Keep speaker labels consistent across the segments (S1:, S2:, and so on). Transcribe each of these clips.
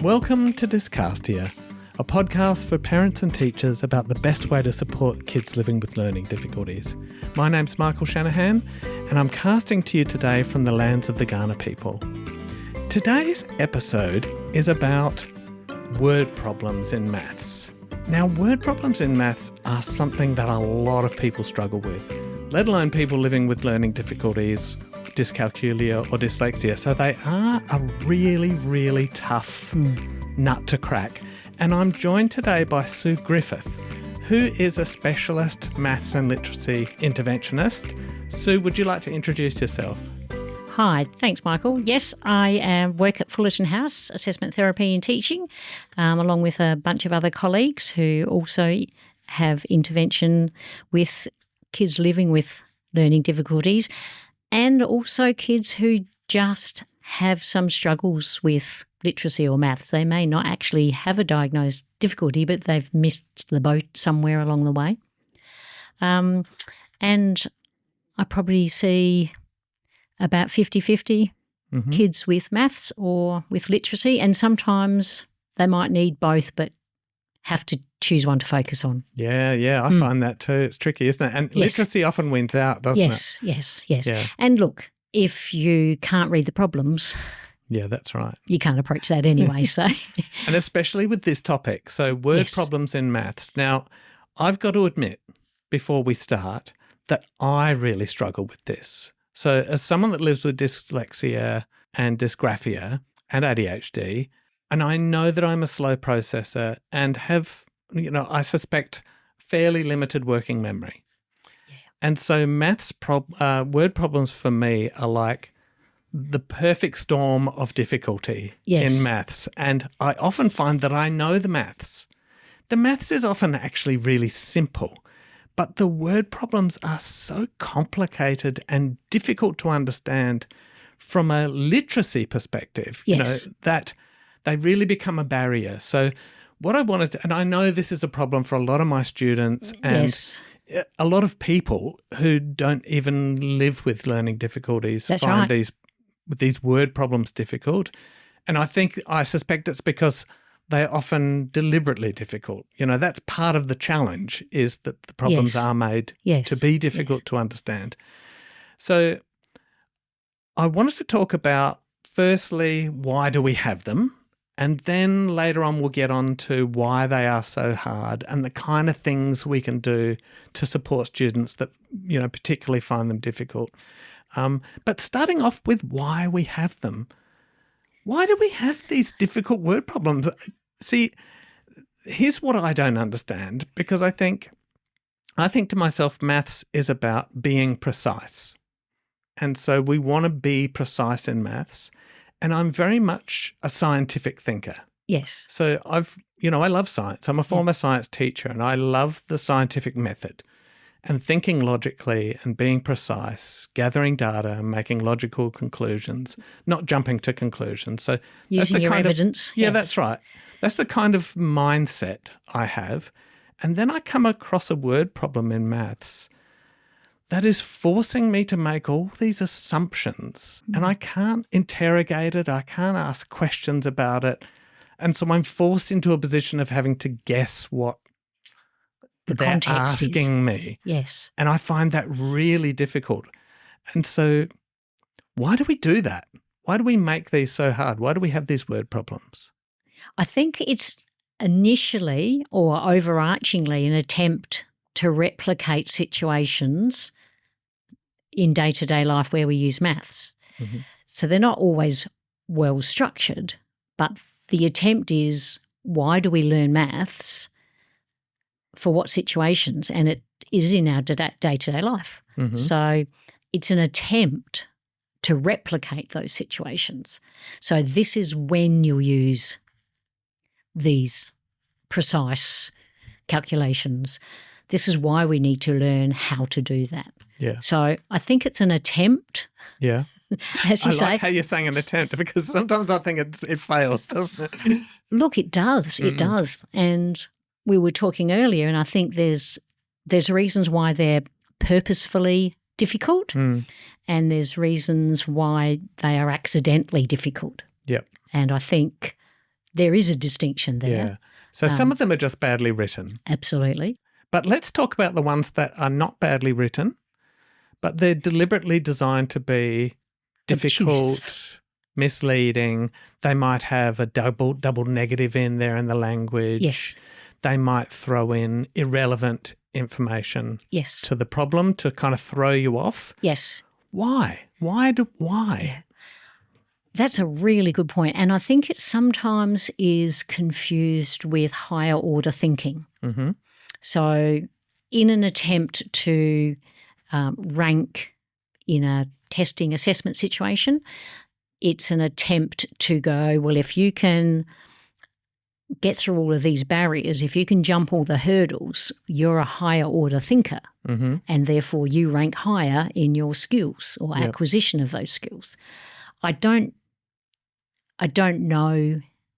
S1: Welcome to Dyscalculia, a podcast for parents and teachers about the best way to support kids living with learning difficulties. My name's Michael Shanahan, and I'm casting to you today from the lands of the Kaurna people. Today's episode is about word problems in maths. Now, word problems in maths are something that a lot of people struggle with, let alone people living with learning difficulties, dyscalculia or dyslexia. So they are a really, really tough nut to crack. And I'm joined today by Sue Griffith, who is a specialist maths and literacy interventionist. Sue, would you like to introduce yourself?
S2: Hi, thanks, Michael. Yes, I work at Fullerton House, Assessment Therapy and Teaching, along with a bunch of other colleagues who also have intervention with kids living with learning difficulties and also kids who just have some struggles with literacy or maths. They may not actually have a diagnosed difficulty, but they've missed the boat somewhere along the way. And I probably see about 50-50 kids with maths or with literacy, and sometimes they might need both but have to choose one to focus on.
S1: Yeah, I find that too. It's tricky, isn't it? And literacy often wins out, doesn't it?
S2: Yes.
S1: Yeah.
S2: And look, if you can't read the problems,
S1: yeah, that's right,
S2: you can't approach that anyway. So,
S1: and especially with this topic, so word problems in maths. Now, I've got to admit before we start that I really struggle with this. So as someone that lives with dyslexia and dysgraphia and ADHD, and I know that I'm a slow processor and have, I suspect fairly limited working memory. Yeah. And so maths word problems for me are like the perfect storm of difficulty in maths. And I often find that I know the maths. The maths is often actually really simple, but the word problems are so complicated and difficult to understand from a literacy perspective, that they really become a barrier. So what I wanted to, and I know this is a problem for a lot of my students and a lot of people who don't even live with learning difficulties find these word problems difficult. And I suspect it's because they're often deliberately difficult. That's part of the challenge, is that the problems are made to be difficult to understand. So I wanted to talk about, firstly, why do we have them? And then later on we'll get on to why they are so hard and the kind of things we can do to support students that, particularly find them difficult. But starting off with why we have them. Why do we have these difficult word problems? See, here's what I don't understand, because I think to myself, maths is about being precise. And so we want to be precise in maths. And I'm very much a scientific thinker.
S2: Yes.
S1: So I love science. I'm a former science teacher, and I love the scientific method and thinking logically and being precise, gathering data and making logical conclusions, not jumping to conclusions. So
S2: using your evidence.
S1: Yeah, that's right. That's the kind of mindset I have. And then I come across a word problem in maths that is forcing me to make all these assumptions, and I can't interrogate it. I can't ask questions about it. And so I'm forced into a position of having to guess what they're asking me.
S2: Yes.
S1: And I find that really difficult. And so why do we do that? Why do we make these so hard? Why do we have these word problems?
S2: I think it's initially or overarchingly an attempt to replicate situations in day-to-day life where we use maths. Mm-hmm. So they're not always well structured, but the attempt is, why do we learn maths? For what situations? And it is in our day-to-day life. Mm-hmm. So it's an attempt to replicate those situations. So this is when you'll use these precise calculations. This is why we need to learn how to do that.
S1: Yeah.
S2: So I think it's an attempt.
S1: Yeah.
S2: As you say.
S1: I like how you're saying an attempt, because sometimes I think it fails, doesn't it?
S2: Look, it does. It does. And we were talking earlier, and I think there's reasons why they're purposefully difficult, and there's reasons why they are accidentally difficult.
S1: Yep.
S2: And I think there is a distinction there.
S1: Yeah. So some of them are just badly written.
S2: Absolutely.
S1: But let's talk about the ones that are not badly written, but they're deliberately designed to be difficult,
S2: Obtuse.
S1: misleading. They might have a double negative in there in the language.
S2: Yes.
S1: They might throw in irrelevant information
S2: Yes.
S1: to the problem to kind of throw you off.
S2: Yes.
S1: Why? Why?
S2: Yeah. That's a really good point. And I think it sometimes is confused with higher order thinking.
S1: Mm-hmm.
S2: So in an attempt to rank in a testing assessment situation, it's an attempt to go, well, if you can get through all of these barriers, if you can jump all the hurdles, you're a higher order thinker,
S1: Mm-hmm.
S2: and therefore you rank higher in your skills or acquisition of those skills. I don't know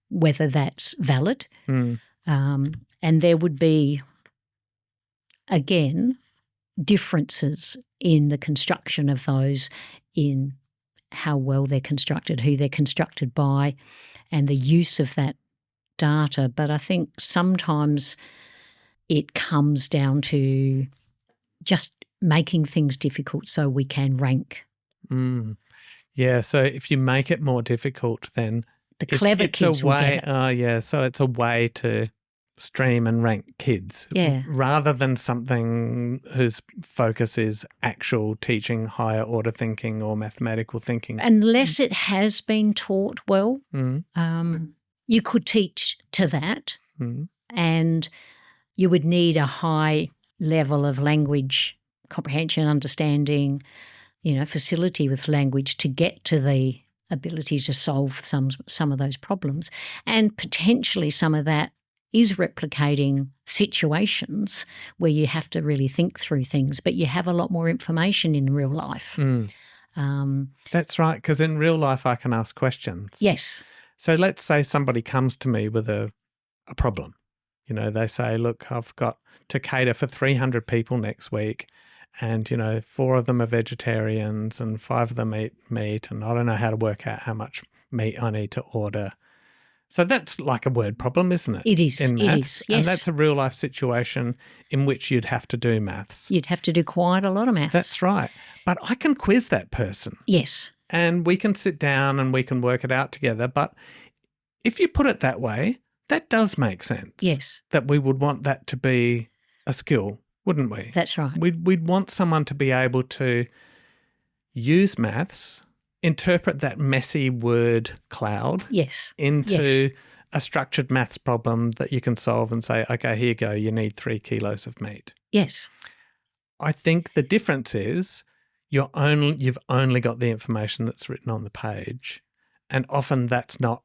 S2: whether that's valid.
S1: Mm.
S2: And there would be, again, differences in the construction of those, in how well they're constructed, who they're constructed by, and the use of that data. But I think sometimes it comes down to just making things difficult so we can rank.
S1: Mm. Yeah, so if you make it more difficult, then
S2: The clever kids will get it.
S1: Oh, yeah, so it's a way to stream and rank kids,
S2: Yeah.
S1: rather than something whose focus is actual teaching higher order thinking or mathematical thinking.
S2: Unless it has been taught well,
S1: Mm.
S2: you could teach to that,
S1: Mm.
S2: and you would need a high level of language comprehension, understanding, facility with language to get to the ability to solve some of those problems. And potentially some of that is replicating situations where you have to really think through things, but you have a lot more information in real life.
S1: That's right, because in real life I can ask questions.
S2: Yes.
S1: So let's say somebody comes to me with a problem. They say, look, I've got to cater for 300 people next week, and, 4 of them are vegetarians and 5 of them eat meat, and I don't know how to work out how much meat I need to order. So that's like a word problem, isn't it?
S2: It is.
S1: In
S2: It
S1: maths.
S2: is, yes.
S1: And that's a real life situation in which you'd have to do maths.
S2: You'd have to do quite a lot of maths.
S1: That's right. But I can quiz that person.
S2: Yes.
S1: And we can sit down and we can work it out together. But if you put it that way, that does make sense.
S2: Yes.
S1: That we would want that to be a skill, wouldn't we?
S2: That's right.
S1: We'd want someone to be able to use maths, interpret that messy word cloud into a structured maths problem that you can solve and say, okay, here you go, you need 3 kilos of meat.
S2: Yes.
S1: I think the difference is you've only got the information that's written on the page, and often that's not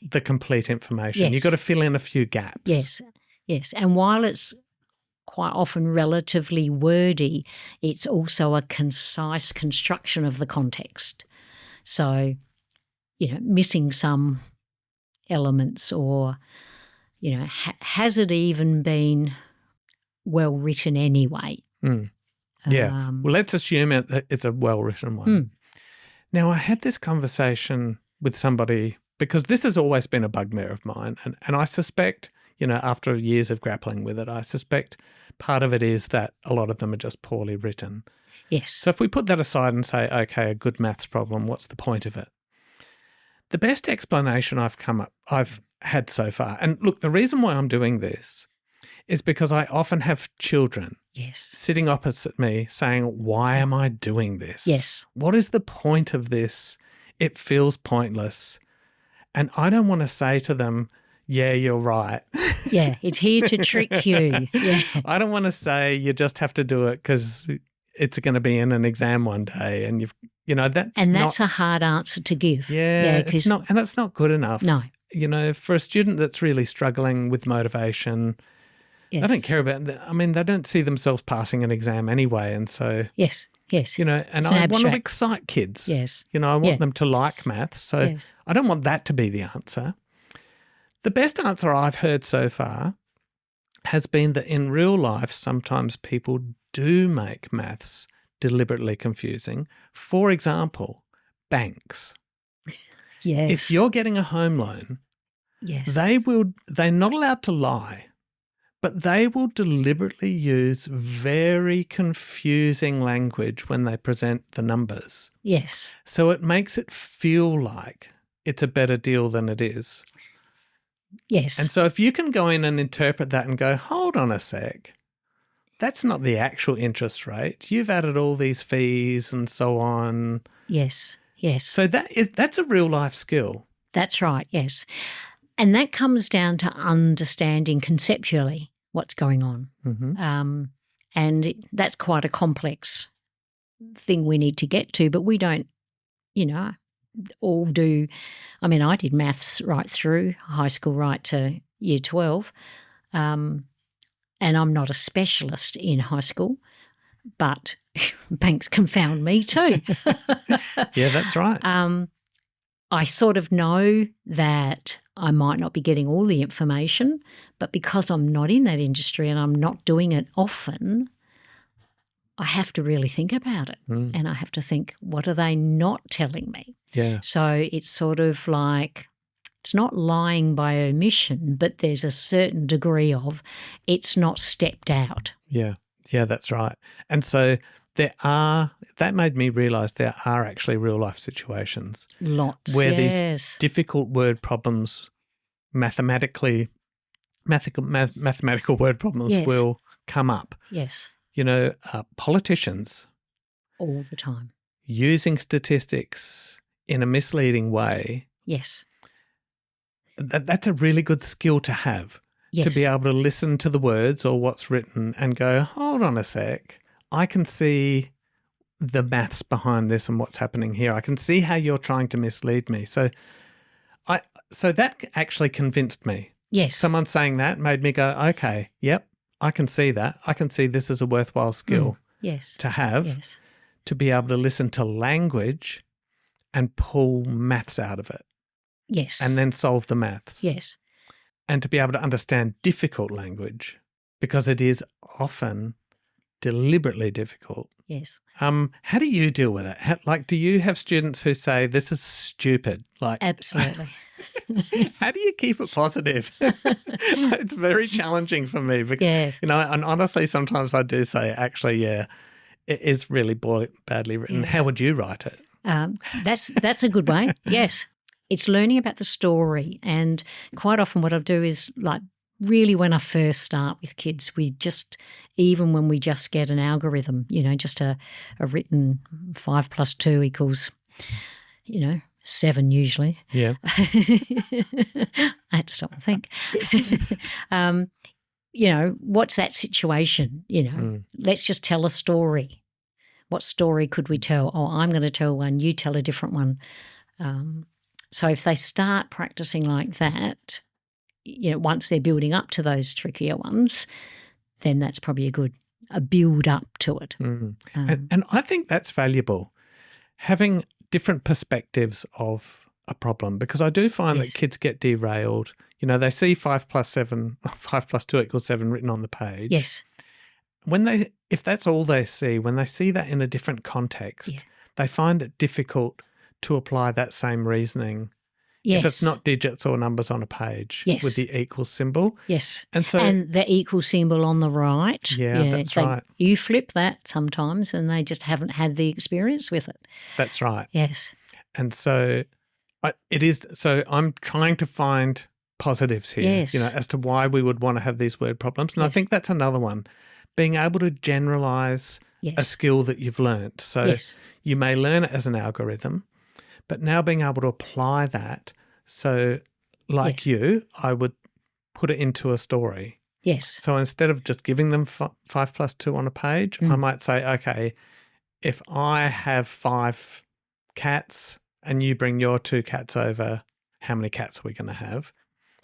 S1: the complete information.
S2: Yes.
S1: You've got to fill in a few gaps.
S2: Yes, yes. And while it's quite often relatively wordy, it's also a concise construction of the context. So, missing some elements, or, has it even been well written anyway?
S1: Yeah. Well, let's assume it's a well-written one. Now, I had this conversation with somebody, because this has always been a bugbear of mine, and I suspect, after years of grappling with it, I suspect part of it is that a lot of them are just poorly written.
S2: Yes.
S1: So if we put that aside and say, okay, a good maths problem, what's the point of it? The best explanation I've had so far, and look, the reason why I'm doing this is because I often have children sitting opposite me saying, why am I doing this?
S2: Yes.
S1: What is the point of this? It feels pointless. And I don't want to say to them, yeah, you're right.
S2: Yeah, it's here to trick you. Yeah.
S1: I don't want to say you just have to do it because it's going to be in an exam one day, and that's
S2: a hard answer to give.
S1: Yeah, it's not, and it's not good enough.
S2: No.
S1: For a student that's really struggling with motivation, they don't care about that. I mean, they don't see themselves passing an exam anyway, and so
S2: yes.
S1: And I want to excite kids.
S2: Yes.
S1: I want them to like maths, so I don't want that to be the answer. The best answer I've heard so far has been that in real life, sometimes people do make maths deliberately confusing. For example, banks.
S2: Yes.
S1: If you're getting a home loan,
S2: Yes.
S1: they're not allowed to lie, but they will deliberately use very confusing language when they present the numbers.
S2: Yes.
S1: So it makes it feel like it's a better deal than it is.
S2: Yes.
S1: And so if you can go in and interpret that and go, hold on a sec, that's not the actual interest rate. You've added all these fees and so on.
S2: Yes. Yes.
S1: So that's a real life skill.
S2: That's right, yes. And that comes down to understanding conceptually what's going on.
S1: Mm-hmm.
S2: And that's quite a complex thing we need to get to, but we don't, all do. I mean, I did maths right through high school, right to year 12, and I'm not a specialist in high school, but banks confound me too.
S1: Yeah, that's right.
S2: I sort of know that I might not be getting all the information, but because I'm not in that industry and I'm not doing it often, I have to really think about it. And I have to think, what are they not telling me?
S1: Yeah.
S2: So it's sort of like, it's not lying by omission, but there's a certain degree of it's not stepped out.
S1: Yeah. Yeah, that's right. And so that made me realise there are actually real life situations.
S2: Lots,
S1: where
S2: yes.
S1: these difficult word problems, mathematical word problems
S2: Yes.
S1: will come up.
S2: Yes.
S1: Politicians
S2: All the time.
S1: using statistics in a misleading way.
S2: Yes.
S1: That's a really good skill to have.
S2: Yes.
S1: To be able to listen to the words or what's written and go, hold on a sec, I can see the maths behind this and what's happening here. I can see how you're trying to mislead me. So that actually convinced me.
S2: Yes.
S1: Someone saying that made me go, okay, yep, I can see that. I can see this is a worthwhile skill
S2: Yes.
S1: to have,
S2: Yes.
S1: to be able to listen to language and pull maths out of it.
S2: Yes.
S1: And then solve the maths.
S2: Yes.
S1: And to be able to understand difficult language, because it is often deliberately difficult.
S2: Yes.
S1: How do you deal with it? Do you have students who say, this is stupid?
S2: Absolutely.
S1: How do you keep it positive? It's very challenging for me because,
S2: Yes.
S1: and honestly, sometimes I do say, actually, yeah, it is really badly written.
S2: Yes.
S1: How would you write it?
S2: That's a good way. Yes. It's learning about the story. And quite often what I do is really when I first start with kids, even when we just get an algorithm, just a written 5 + 2 = 7 usually.
S1: Yeah.
S2: I had to stop and think. What's that situation? Let's just tell a story. What story could we tell? Oh, I'm going to tell one, you tell a different one. So if they start practicing like that, once they're building up to those trickier ones, then that's probably a build up to it.
S1: And I think that's valuable, having different perspectives of a problem, because I do find that kids get derailed. They see 5 + 7, 5 + 2 = 7 written on the page.
S2: Yes.
S1: If that's all they see, when they see that in a different context, they find it difficult to apply that same reasoning.
S2: Yes.
S1: If it's not digits or numbers on a page with the equal symbol.
S2: Yes.
S1: And
S2: the equal symbol on the right.
S1: Yeah, that's right.
S2: You flip that sometimes and they just haven't had the experience with it.
S1: That's right.
S2: Yes.
S1: And so I'm trying to find positives here, as to why we would want to have these word problems. And I think that's another one, being able to generalize a skill that you've learnt. So you may learn it as an algorithm, but now being able to apply that, so you, I would put it into a story.
S2: Yes.
S1: So instead of just giving them 5 + 2 on a page, I might say, okay, if I have 5 cats and you bring your 2 cats over, how many cats are we going to have?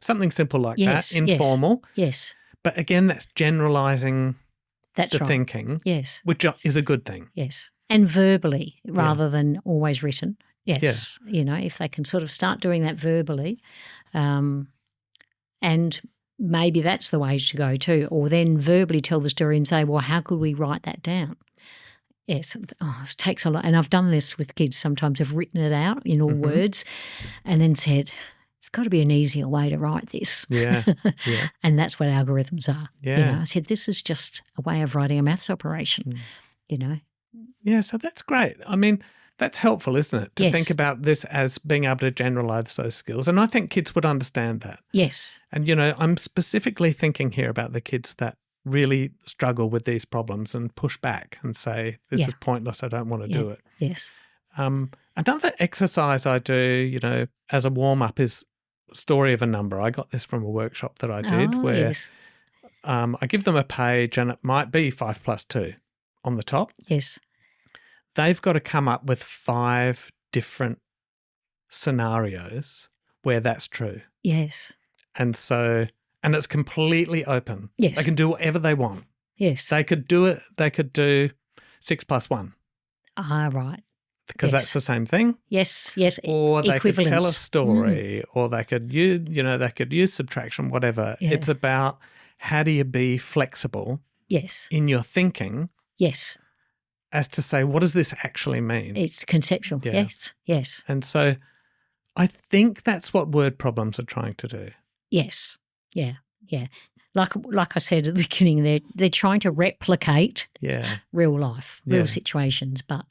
S1: Something simple like that, informal.
S2: Yes.
S1: But again, that's generalising the
S2: right.
S1: thinking,
S2: yes,
S1: which is a good thing.
S2: Yes. And verbally rather than always written. Yes. If they can sort of start doing that verbally, and maybe that's the way to go too, or then verbally tell the story and say, well, how could we write that down? Yes, it takes a lot. And I've done this with kids sometimes. I've written it out in all words and then said, there's got to be an easier way to write this.
S1: Yeah. Yeah.
S2: And that's what algorithms are.
S1: Yeah.
S2: I said, this is just a way of writing a maths operation,
S1: Yeah, so that's great. I mean, that's helpful, isn't it? To
S2: Yes.
S1: think about this as being able to generalize those skills. And I think kids would understand that.
S2: Yes.
S1: And, I'm specifically thinking here about the kids that really struggle with these problems and push back and say, this is pointless, I don't want to do it.
S2: Yes.
S1: Another exercise I do, as a warm-up is story of a number. I got this from a workshop that I did where I give them a page and it might be 5 plus 2 on the top.
S2: Yes.
S1: They've got to come up with 5 different scenarios where that's true.
S2: Yes.
S1: And it's completely open.
S2: Yes.
S1: They can do whatever they want.
S2: Yes.
S1: They could do 6 plus 1.
S2: Ah, right.
S1: Because that's the same thing.
S2: Yes, yes.
S1: Or they could tell a
S2: Equivalence.
S1: story, or they could use subtraction, whatever.
S2: Yeah.
S1: It's about how do you be flexible
S2: Yes.
S1: in your thinking
S2: Yes.
S1: as to say, what does this actually mean?
S2: It's conceptual.
S1: Yeah.
S2: Yes. Yes.
S1: And so I think that's what word problems are trying to do.
S2: Yes. Yeah. Yeah. Like I said at the beginning, they're trying to replicate real life, real situations, but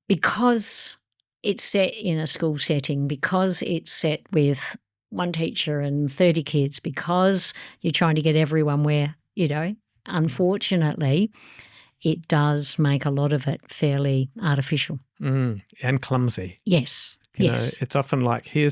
S2: because it's set in a school setting, because it's set with one teacher and 30 kids, because you're trying to get everyone where, unfortunately, it does make a lot of it fairly artificial.
S1: And clumsy.
S2: Yes.
S1: It's often like, here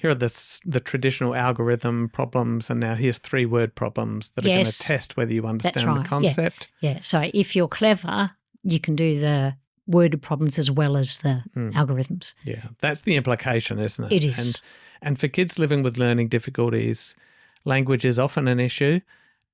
S1: are the traditional algorithm problems, and now here's 3 word problems that are going to test whether you understand the concept.
S2: Yeah. So if you're clever, you can do the worded problems as well as the algorithms.
S1: Yeah, that's the implication, isn't it?
S2: It is.
S1: And for kids living with learning difficulties, language is often an issue,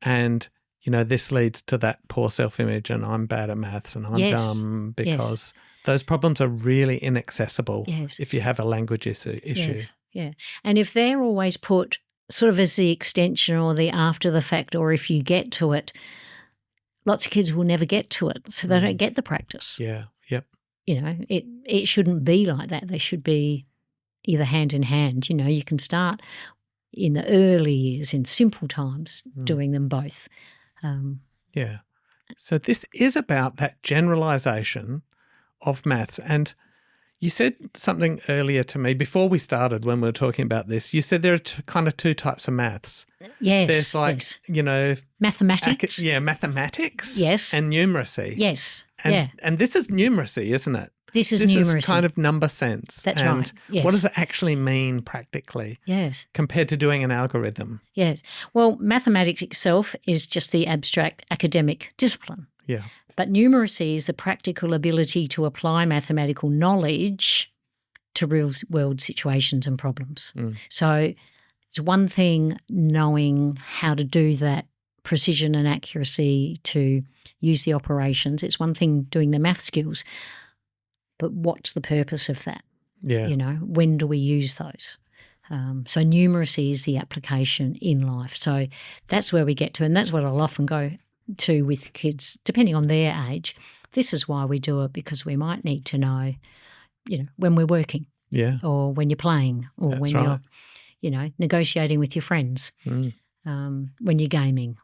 S1: and this leads to that poor self-image and I'm bad at maths and I'm dumb because those problems are really inaccessible if you have a language issue.
S2: Yes. Yeah. And if they're always put sort of as the extension or the after the fact, or if you get to it, lots of kids will never get to it, so they don't get the practice.
S1: Yeah. Yep.
S2: It shouldn't be like that. They should be either hand in hand. You can start in the early years, in simple times, doing them both.
S1: Yeah. So this is about that generalisation of maths. And you said something earlier to me before we started when we were talking about this. You said there are kind of 2 types of maths.
S2: Yes.
S1: There's like,
S2: mathematics.
S1: mathematics.
S2: Yes.
S1: And numeracy.
S2: Yes.
S1: And this is numeracy, isn't it?
S2: This is numeracy.
S1: This is kind of number sense.
S2: That's
S1: and
S2: right. Yes.
S1: What does it actually mean practically?
S2: Yes.
S1: Compared to doing an algorithm?
S2: Yes. Well, mathematics itself is just the abstract academic discipline.
S1: Yeah.
S2: But numeracy is the practical ability to apply mathematical knowledge to real-world situations and problems. So it's one thing knowing how to do that precision and accuracy to use the operations. It's one thing doing the math skills, but what's the purpose of that?
S1: Yeah.
S2: When do we use those? So numeracy is the application in life. So that's where we get to, and that's what I'll often go to with kids, depending on their age. This is why we do it, because we might need to know, when we're working, or when you're playing, or
S1: That's
S2: when
S1: right.
S2: you're, negotiating with your friends, when you're gaming.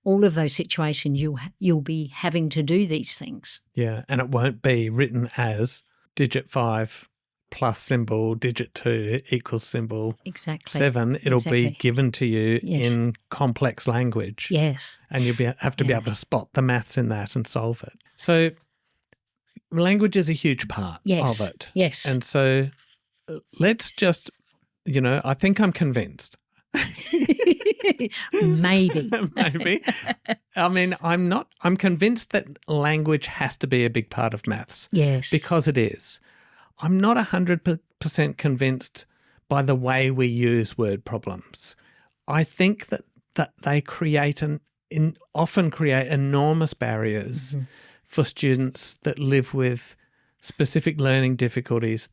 S2: All of those situations, you'll be having to do these things.
S1: Yeah, and it won't be written as digit 5 plus symbol, digit 2 equals symbol 7. It'll be given to you in complex language.
S2: Yes.
S1: And you'll have to be able to spot the maths in that and solve it. So language is a huge part of it.
S2: Yes.
S1: And so let's just, I think I'm convinced.
S2: Maybe.
S1: Maybe. I mean, I'm convinced that language has to be a big part of maths.
S2: Yes.
S1: Because it is. I'm not 100% convinced by the way we use word problems. I think that they often create enormous barriers for students that live with specific learning difficulties.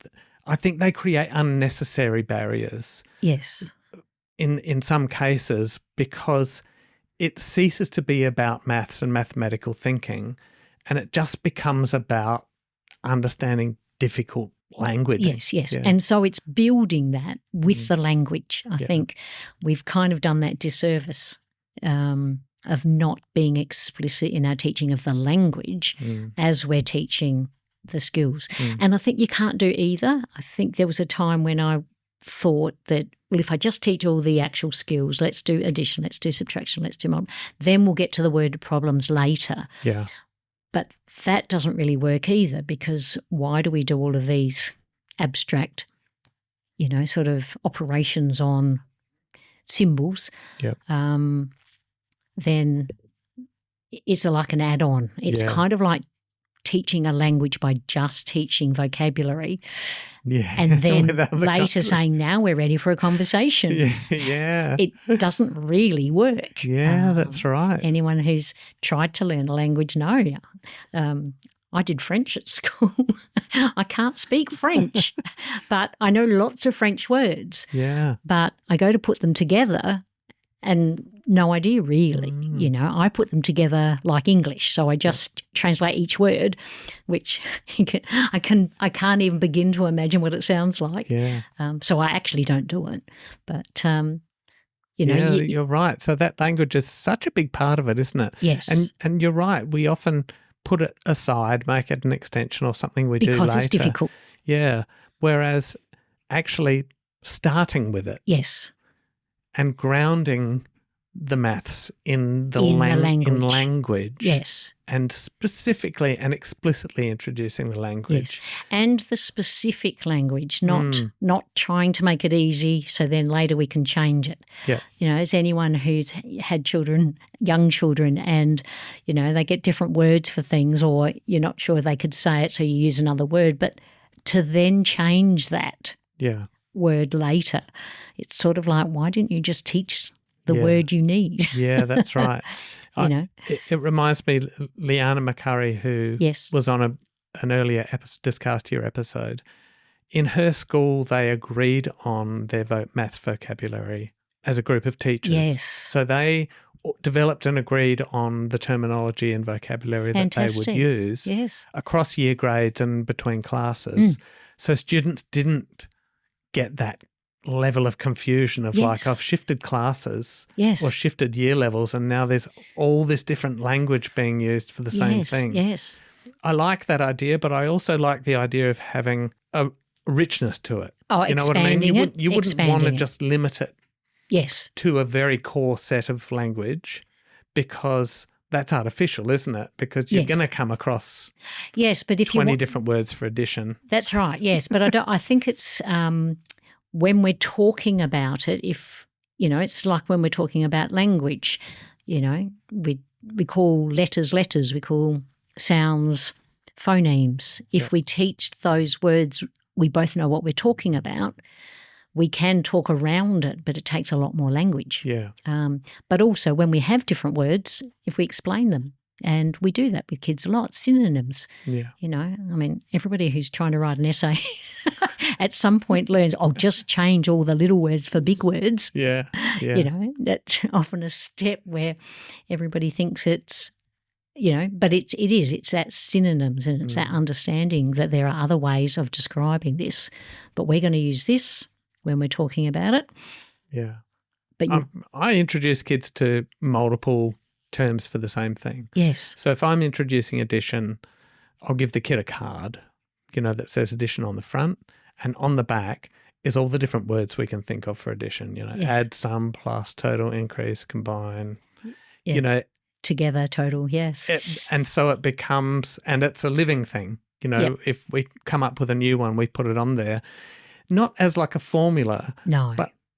S1: I think they create unnecessary barriers.
S2: Yes.
S1: In some cases, because it ceases to be about maths and mathematical thinking, and it just becomes about understanding difficult language.
S2: Yes.
S1: Yeah.
S2: And so it's building that with the language. I think we've kind of done that disservice of not being explicit in our teaching of the language as we're teaching the skills. And I think you can't do either. I think there was a time when I thought that, well, if I just teach all the actual skills, let's do addition, let's do subtraction, let's do multiplication, then we'll get to the word problems later.
S1: Yeah.
S2: But that doesn't really work either, because why do we do all of these abstract, sort of operations on symbols?
S1: Yep.
S2: Then it's like an add-on. It's kind of like teaching a language by just teaching vocabulary, and then later saying, now we're ready for a conversation. It doesn't really work.
S1: That's right.
S2: Anyone who's tried to learn a language knows. I did French at school. I can't speak French, but I know lots of French words. But I go to put them together and no idea really. I put them together like English, so I just translate each word, which I can't even begin to imagine what it sounds like. So I actually don't do it. But
S1: you're right. So that language is such a big part of it, isn't it?
S2: Yes.
S1: And you're right. We often put it aside, make it an extension or something we do later.
S2: Because it's difficult.
S1: Yeah. Whereas actually starting with it.
S2: Yes.
S1: And grounding the maths in language.
S2: Yes.
S1: And specifically and explicitly introducing the language.
S2: Yes. And the specific language, not trying to make it easy so then later we can change it.
S1: Yeah.
S2: As anyone who's had children, young children, and, they get different words for things, or you're not sure they could say it so you use another word, but to then change that word later, it's sort of like, why didn't you just teach the word you need?
S1: Yeah, that's right. It reminds me, Leanna McCurry, who was on an earlier Dyscalculia episode, in her school they agreed on their maths vocabulary as a group of teachers.
S2: Yes.
S1: So they developed and agreed on the terminology and vocabulary that they would use across year grades and between classes. So students didn't get that level of confusion of like, I've shifted classes or shifted year levels, and now there's all this different language being used for the same thing.
S2: Yes.
S1: I like that idea, but I also like the idea of having a richness to it.
S2: Oh,
S1: you know what I mean? You wouldn't want to
S2: it.
S1: just limit it to a very core set of language, because that's artificial, isn't it? Because you're going to come across
S2: but if
S1: 20 different words for addition.
S2: That's right, yes. But I think it's when we're talking about it, it's like when we're talking about language, we call letters, we call sounds phonemes. If we teach those words, we both know what we're talking about. We can talk around it, but it takes a lot more language.
S1: Yeah.
S2: But also when we have different words, if we explain them, and we do that with kids a lot, synonyms.
S1: Yeah.
S2: Everybody who's trying to write an essay at some point learns, just change all the little words for big words.
S1: Yeah.
S2: That's often a step where everybody thinks it's, but it's that synonyms, and it's that understanding that there are other ways of describing this, but we're going to use this when we're talking about it.
S1: Yeah.
S2: But
S1: I introduce kids to multiple terms for the same thing.
S2: Yes.
S1: So if I'm introducing addition, I'll give the kid a card, that says addition on the front, and on the back is all the different words we can think of for addition, add, sum, plus, total, increase, combine,
S2: together, total, yes.
S1: And so it becomes, and it's a living thing, if we come up with a new one, we put it on there, not as like a formula.
S2: No.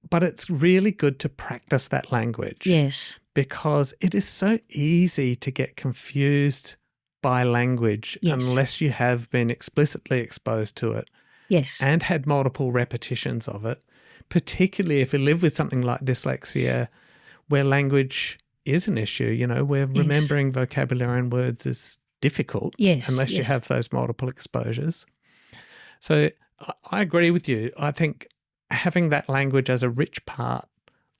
S1: But it's really good to practice that language.
S2: Yes.
S1: Because it is so easy to get confused by language unless you have been explicitly exposed to it.
S2: Yes.
S1: And had multiple repetitions of it, particularly if you live with something like dyslexia, where language is an issue, where remembering vocabulary and words is difficult unless you have those multiple exposures. So I agree with you. I think having that language as a rich part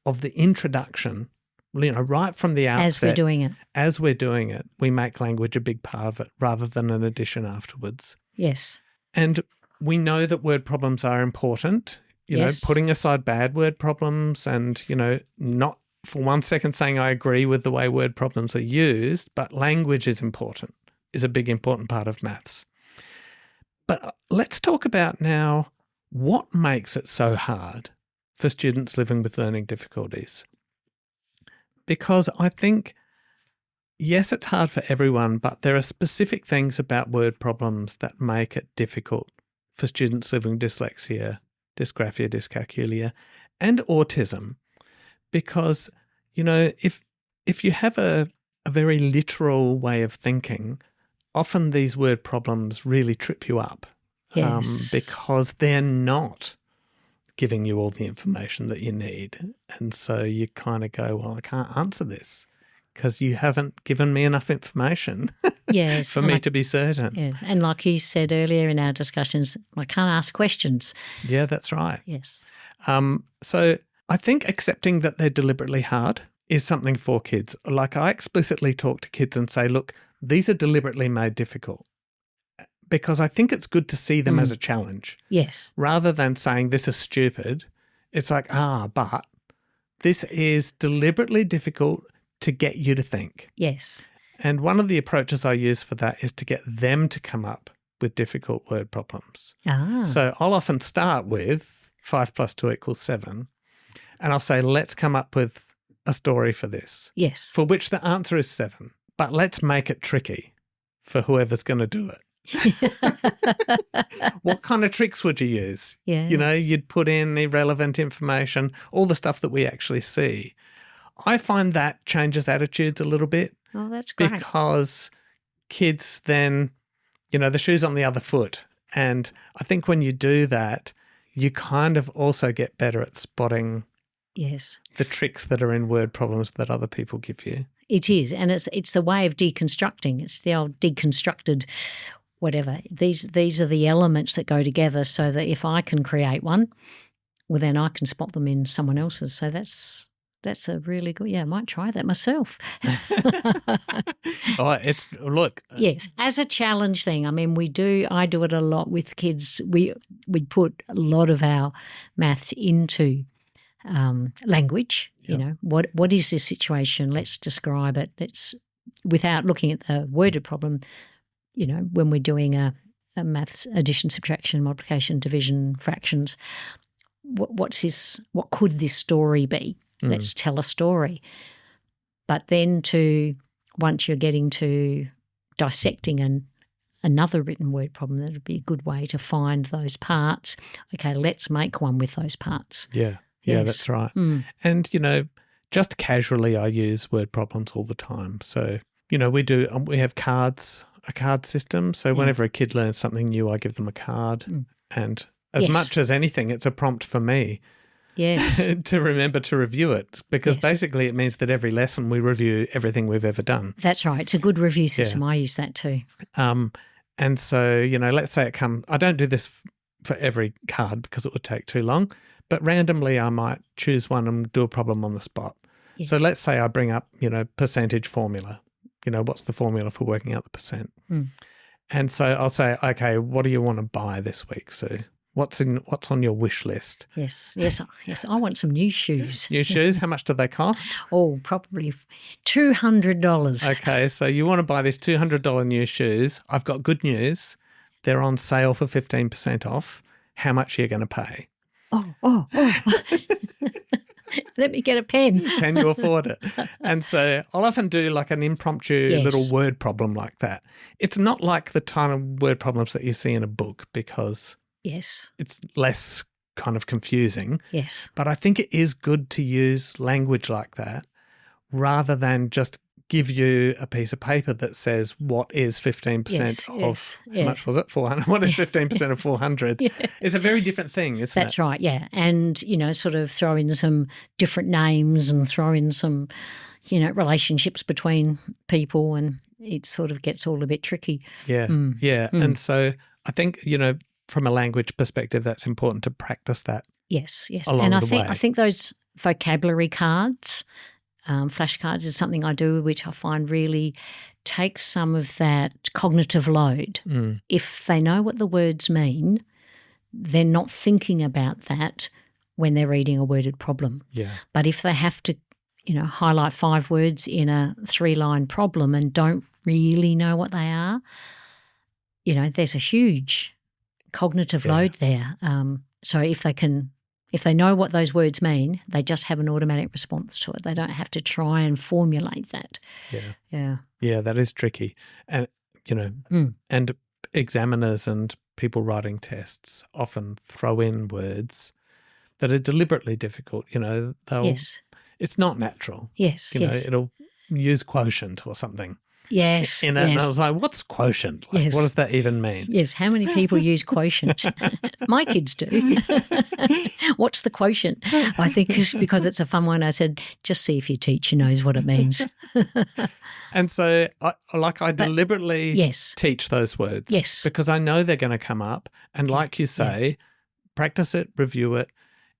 S1: of the introduction, right from the outset. As we're doing it, we make language a big part of it rather than an addition afterwards.
S2: Yes.
S1: And we know that word problems are important,
S2: Yes.
S1: putting aside bad word problems and, not for 1 second saying I agree with the way word problems are used, but language is important, is a big important part of maths. But let's talk about now what makes it so hard for students living with learning difficulties. Because I think, yes, it's hard for everyone, but there are specific things about word problems that make it difficult for students living with dyslexia, dysgraphia, dyscalculia, and autism. Because, if you have a very literal way of thinking, often these word problems really trip you up.
S2: Yes.
S1: Because they're not giving you all the information that you need. And so you kind of go, well, I can't answer this because you haven't given me enough information
S2: Yes.
S1: for me to be certain.
S2: Yeah. And like you said earlier in our discussions, I can't ask questions.
S1: Yeah, that's right.
S2: Yes.
S1: So I think accepting that they're deliberately hard is something for kids. Like I explicitly talk to kids and say, look, these are deliberately made difficult, because I think it's good to see them as a challenge.
S2: Yes.
S1: Rather than saying this is stupid, it's like, but this is deliberately difficult to get you to think.
S2: Yes.
S1: And one of the approaches I use for that is to get them to come up with difficult word problems. So I'll often start with 5 + 2 = 7. And I'll say, let's come up with a story for this.
S2: Yes.
S1: For which the answer is 7. But let's make it tricky for whoever's going to do it. What kind of tricks would you use?
S2: Yeah.
S1: You'd put in irrelevant information, all the stuff that we actually see. I find that changes attitudes a little bit.
S2: Oh, that's great.
S1: Because kids then, the shoe's on the other foot. And I think when you do that, you kind of also get better at spotting the tricks that are in word problems that other people give you.
S2: It is, and it's the way of deconstructing. It's the old deconstructed whatever. These are the elements that go together so that if I can create one, well, then I can spot them in someone else's. So that's a really good, I might try that myself. Yes, as a challenge thing. I mean, I do it a lot with kids. We put a lot of our maths into language.
S1: Yep.
S2: What is this situation? Let's describe it. Without looking at the worded problem, when we're doing a maths addition, subtraction, multiplication, division, fractions, what could this story be? Let's tell a story. But then once you're getting to dissecting another written word problem, that would be a good way to find those parts. Okay, let's make one with those parts.
S1: Yeah. Yeah, that's right. And, just casually I use word problems all the time. So, we have cards, a card system. So whenever a kid learns something new, I give them a card. And as much as anything, it's a prompt for me to remember to review it, because basically it means that every lesson we review everything we've ever done.
S2: That's right. It's a good review system. I use that too.
S1: And so, let's say I don't do this for every card because it would take too long, but randomly I might choose one and do a problem on the spot. Yes. So let's say I bring up, percentage formula. What's the formula for working out the percent? And so I'll say, okay, what do you want to buy this week, Sue? What's on your wish list?
S2: Yes. I want some new shoes.
S1: New shoes? How much do they cost?
S2: Oh, probably $200.
S1: Okay, so you want to buy these $200 new shoes. I've got good news. They're on sale for 15% off. How much are you going to pay?
S2: Oh. Let me get a pen.
S1: Can you afford it? And so I'll often do like an impromptu little word problem like that. It's not like the kind of word problems that you see in a book, because it's less kind of confusing.
S2: Yes.
S1: But I think it is good to use language like that rather than just give you a piece of paper that says what is 15% of, how much was it? 400. What is 15% of 400? It's a very different thing, isn't it?
S2: That's right, yeah. And, sort of throw in some different names and throw in some, relationships between people, and it sort of gets all a bit tricky.
S1: Yeah. And so I think, from a language perspective, that's important to practice that.
S2: Yes.
S1: Along
S2: and
S1: the way.
S2: I think those vocabulary cards, flashcards, is something I do which I find really takes some of that cognitive load. If they know what the words mean, they're not thinking about that when they're reading a worded problem.
S1: Yeah.
S2: But if they have to, highlight 5 words in a 3-line problem and don't really know what they are, there's a huge cognitive load there. So if they know what those words mean, they just have an automatic response to it. They don't have to try and formulate that.
S1: Yeah, that is tricky. And, and examiners and people writing tests often throw in words that are deliberately difficult. It's not natural.
S2: Yes,
S1: it'll use quotient or something.
S2: Yes,
S1: And I was like, what's quotient? What does that even mean?
S2: Yes, how many people use quotient? My kids do. What's the quotient? I think it's because it's a fun one. I said, just see if your teacher knows what it means.
S1: And so I deliberately teach those words.
S2: Yes.
S1: Because I know they're going to come up. And like you say, practice it, review it.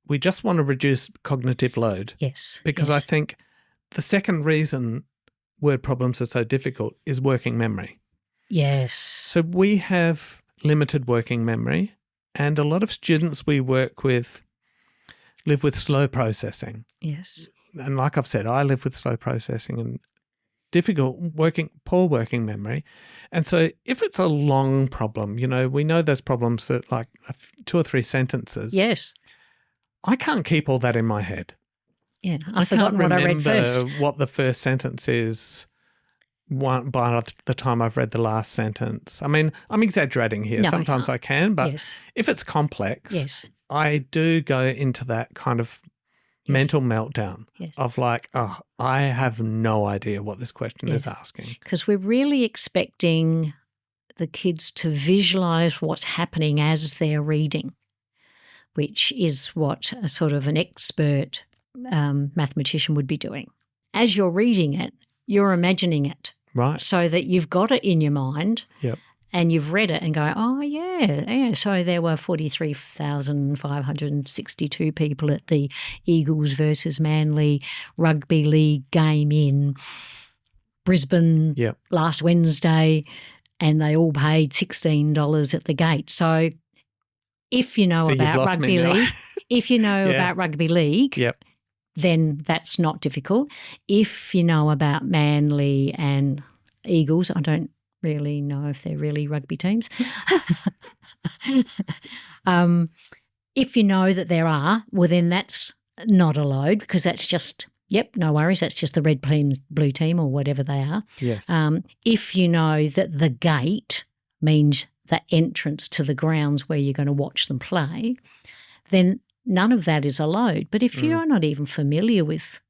S1: We just want to reduce cognitive load.
S2: Yes.
S1: Because I think the second reason word problems are so difficult is working memory.
S2: Yes.
S1: So we have limited working memory, and a lot of students we work with live with slow processing.
S2: Yes.
S1: And like I've said, I live with slow processing and poor working memory. And so if it's a long problem, we know those problems that like 2 or 3 sentences.
S2: Yes.
S1: I can't keep all that in my head.
S2: Yeah, I've forgotten what I read first.
S1: What the first sentence is by the time I've read the last sentence. I mean, I'm exaggerating here.
S2: No,
S1: Sometimes I can, but if it's complex, I do go into that kind of mental meltdown of like, I have no idea what this question is asking.
S2: Because we're really expecting the kids to visualise what's happening as they're reading, which is what a sort of an expert mathematician would be doing. As you're reading it, you're imagining it.
S1: Right.
S2: So that you've got it in your mind.
S1: Yep.
S2: And you've read it and go, oh, yeah. So there were 43,562 people at the Eagles versus Manly rugby league game in Brisbane last Wednesday, and they all paid $16 at the gate. So if you know about rugby league, about rugby league, then that's not difficult. If you know about Manly and Eagles, I don't really know if they're really rugby teams. If you know that there are, well, then that's not a load because that's just, no worries, that's just the red team, blue team or whatever they are.
S1: Yes.
S2: If you know that the gate means the entrance to the grounds where you're going to watch them play, then none of that is a load. But if you're not even familiar with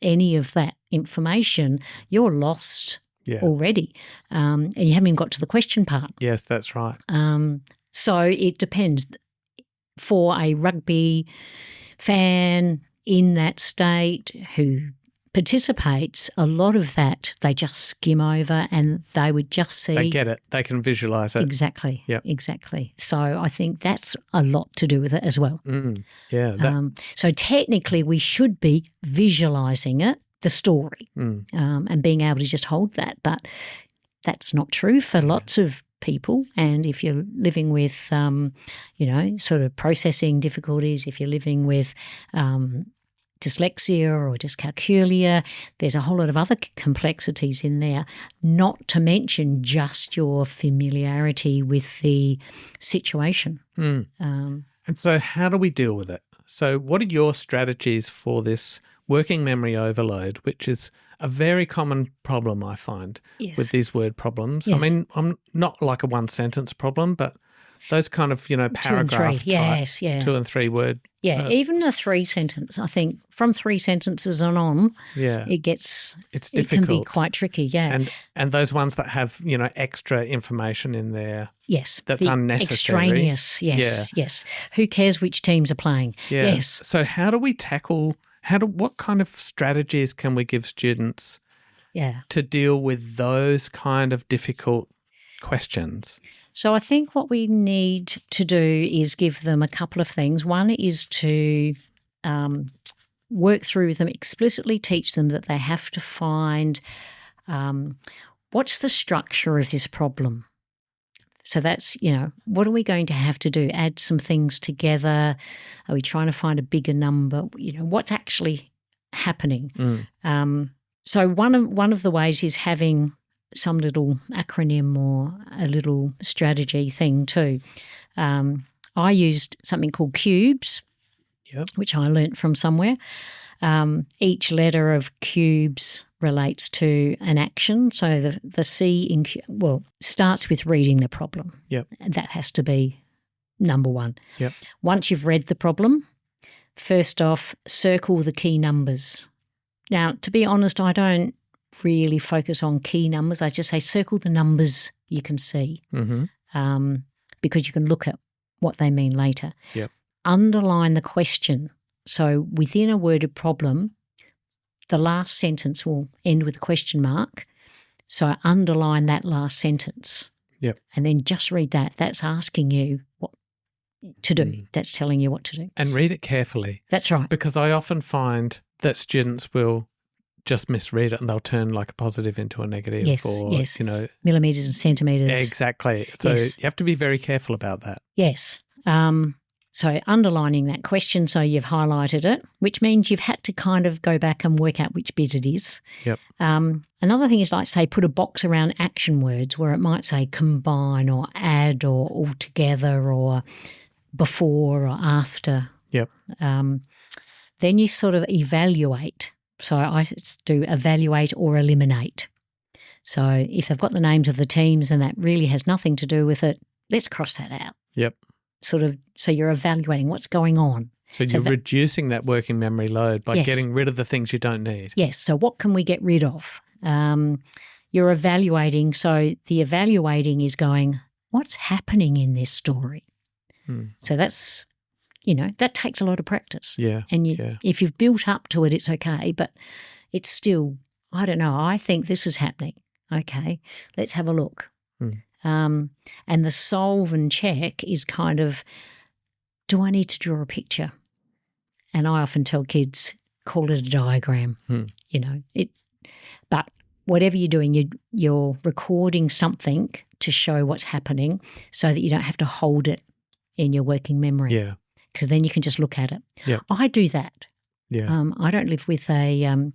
S2: any of that information, you're lost already, and you haven't even got to the question part.
S1: Yes, that's right.
S2: So it depends. For a rugby fan in that state who participates, a lot of that they just skim over and they would just see.
S1: They get it. They can visualise it.
S2: Exactly.
S1: Yep.
S2: Exactly. So I think that's a lot to do with it as well.
S1: Yeah.
S2: So technically we should be visualising it, the story, and being able to just hold that. But that's not true for lots of people. And if you're living with, sort of processing difficulties, if you're living with dyslexia or dyscalculia, there's a whole lot of other complexities in there, not to mention just your familiarity with the situation.
S1: And so how do we deal with it? So what are your strategies for this working memory overload, which is a very common problem I find with these word problems? I mean, I'm not like a one sentence problem, but those kind of, paragraph type, 2 and 3 word.
S2: Yeah, even a 3 sentence, I think from 3 sentences on, it's difficult. It can be quite tricky,
S1: And those ones that have, extra information in there.
S2: Yes.
S1: That's unnecessary.
S2: Extraneous, yes. Who cares which teams are playing?
S1: Yeah.
S2: Yes.
S1: So how do we tackle, what kind of strategies can we give students to deal with those kind of difficult questions?
S2: So I think what we need to do is give them a couple of things. One is to work through with them, explicitly teach them that they have to find what's the structure of this problem. So that's, what are we going to have to do? Add some things together? Are we trying to find a bigger number? What's actually happening? So one of the ways is having some little acronym or a little strategy thing too. I used something called CUBES, which I learnt from somewhere. Each letter of CUBES relates to an action. So the C in starts with reading the problem.
S1: Yep.
S2: That has to be number one.
S1: Yep.
S2: Once you've read the problem, first off, circle the key numbers. Now, to be honest, I don't really focus on key numbers. I just say circle the numbers you can see, because you can look at what they mean later.
S1: Yep.
S2: Underline the question. So within a worded problem, the last sentence will end with a question mark. So I underline that last sentence.
S1: Yep.
S2: And then just read that. That's asking you what to do. That's telling you what to do.
S1: And read it carefully.
S2: That's right.
S1: Because I often find that students will just misread it and they'll turn like a positive into a negative.
S2: Yes,
S1: or,
S2: yes. Millimetres and centimetres.
S1: Exactly. So you have to be very careful about that.
S2: Yes. So underlining that question, so you've highlighted it, which means you've had to kind of go back and work out which bit it is.
S1: Yep.
S2: Another thing is like, say, put a box around action words where it might say combine or add or altogether or before or after.
S1: Yep.
S2: Then you sort of evaluate. So I do evaluate or eliminate. So if they've got the names of the teams and that really has nothing to do with it, let's cross that out.
S1: Yep.
S2: So you're evaluating what's going on.
S1: So you're reducing that working memory load by getting rid of the things you don't need.
S2: Yes. So what can we get rid of? You're evaluating. So the evaluating is going, what's happening in this story? So that's, that takes a lot of practice.
S1: Yeah.
S2: And if you've built up to it, it's okay. But it's still, I don't know, I think this is happening. Okay, let's have a look. And the solve and check is kind of, do I need to draw a picture? And I often tell kids, call it a diagram. But whatever you're doing, you're recording something to show what's happening so that you don't have to hold it in your working memory.
S1: Yeah.
S2: Because then you can just look at it.
S1: Yeah.
S2: I do that.
S1: Yeah.
S2: I don't live with a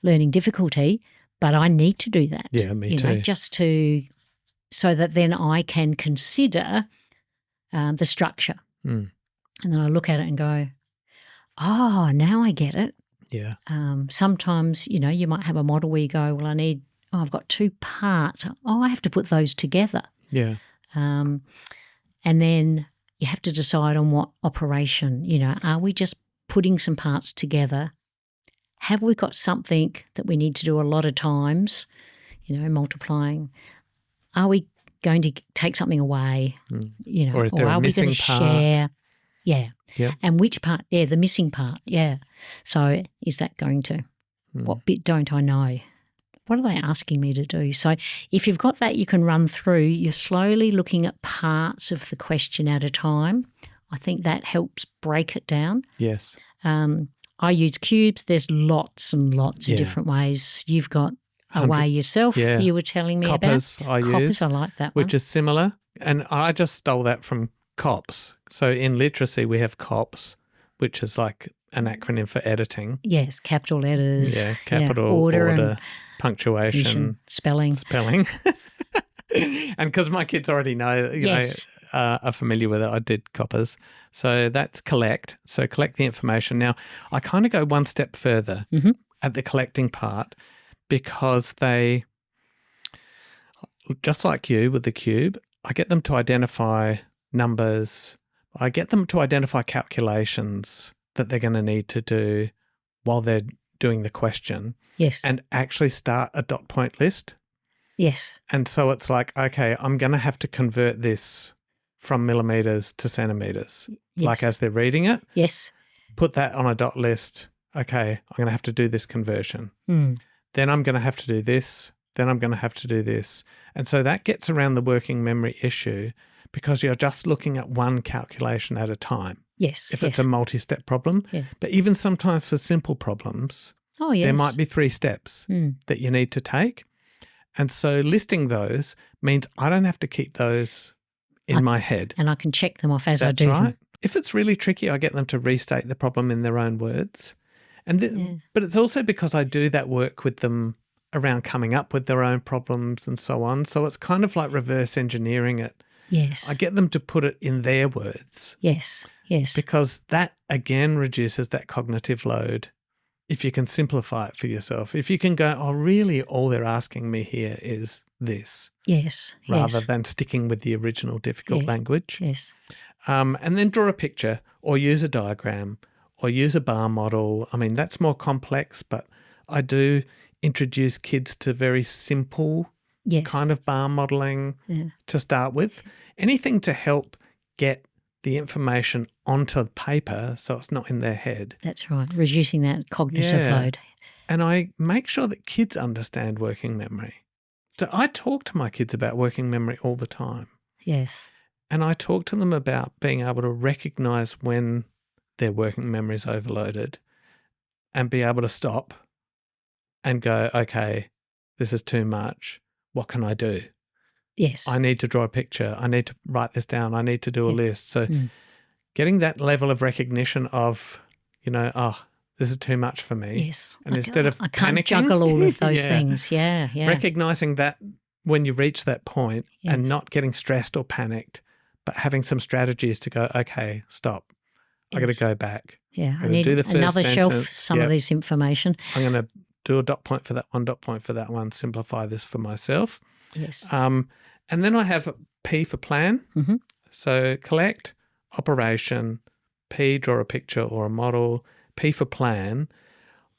S2: learning difficulty, but I need to do that.
S1: Yeah, me too.
S2: Just so that then I can consider the structure. And then I look at it and go, oh, now I get it.
S1: Yeah.
S2: Sometimes, you might have a model where you go, well, I've got two parts. Oh, I have to put those together.
S1: Yeah.
S2: And then you have to decide on what operation, are we just putting some parts together? Have we got something that we need to do a lot of times, multiplying? Are we going to take something away?
S1: Or is there a missing part?
S2: Share? Yeah.
S1: Yep.
S2: And which part? Yeah, the missing part. Yeah. So is that going to, what bit don't I know? What are they asking me to do? So if you've got that you can run through, you're slowly looking at parts of the question at a time. I think that helps break it down.
S1: Yes.
S2: I use CUBES. There's lots and lots of different ways. You've got a way yourself you were telling me
S1: COPPERS
S2: about.
S1: COPPERS,
S2: I like that one.
S1: Which is similar. And I just stole that from COPPERS. So in literacy we have COPPERS, which is like an acronym for editing.
S2: Yes, capital letters.
S1: Yeah, capital, order punctuation.
S2: Spelling.
S1: And because my kids already know, are familiar with it, I did COPPERS. So that's collect. So collect the information. Now, I kind of go one step further at the collecting part because they, just like you with the cube, I get them to identify numbers. I get them to identify calculations that they're going to need to do while they're doing the question.
S2: Yes.
S1: And actually start a dot point list.
S2: Yes.
S1: And so it's like, okay, I'm going to have to convert this from millimeters to centimeters, like as they're reading it.
S2: Yes.
S1: Put that on a dot list. Okay, I'm going to have to do this conversion. Then I'm going to have to do this. Then I'm going to have to do this. And so that gets around the working memory issue because you're just looking at one calculation at a time.
S2: Yes.
S1: If it's a multi-step problem.
S2: Yeah.
S1: But even sometimes for simple problems, there might be 3 steps that you need to take. And so listing those means I don't have to keep those in my head.
S2: And I can check them off as I
S1: That's
S2: do
S1: right.
S2: them.
S1: If it's really tricky, I get them to restate the problem in their own words. But it's also because I do that work with them around coming up with their own problems and so on. So it's kind of like reverse engineering it.
S2: Yes.
S1: I get them to put it in their words.
S2: Yes.
S1: Because that, again, reduces that cognitive load if you can simplify it for yourself. If you can go, oh, really, all they're asking me here is this.
S2: Yes.
S1: Rather than sticking with the original difficult language.
S2: Yes.
S1: And then draw a picture or use a diagram or use a bar model. I mean, that's more complex, but I do introduce kids to very simple kind of bar modelling to start with. Anything to help get the information onto paper so it's not in their head.
S2: That's right, reducing that cognitive load.
S1: And I make sure that kids understand working memory. So I talk to my kids about working memory all the time.
S2: Yes.
S1: And I talk to them about being able to recognise when their working memory is overloaded and be able to stop and go, okay, this is too much. What can I do?
S2: Yes.
S1: I need to draw a picture. I need to write this down. I need to do a list. So getting that level of recognition of, this is too much for me.
S2: Yes.
S1: And instead of
S2: I can't
S1: panicking,
S2: juggle all of those things. Yeah.
S1: Recognising that when you reach that point and not getting stressed or panicked, but having some strategies to go, okay, stop. I got to go back.
S2: Yeah. I need
S1: do the first
S2: another shelf,
S1: sentence.
S2: some of this information.
S1: I'm going to do a dot point for that one, dot point for that one, simplify this for myself.
S2: Yes.
S1: And then I have P for plan.
S2: Mm-hmm.
S1: So collect, operation, P, draw a picture or a model, P for plan.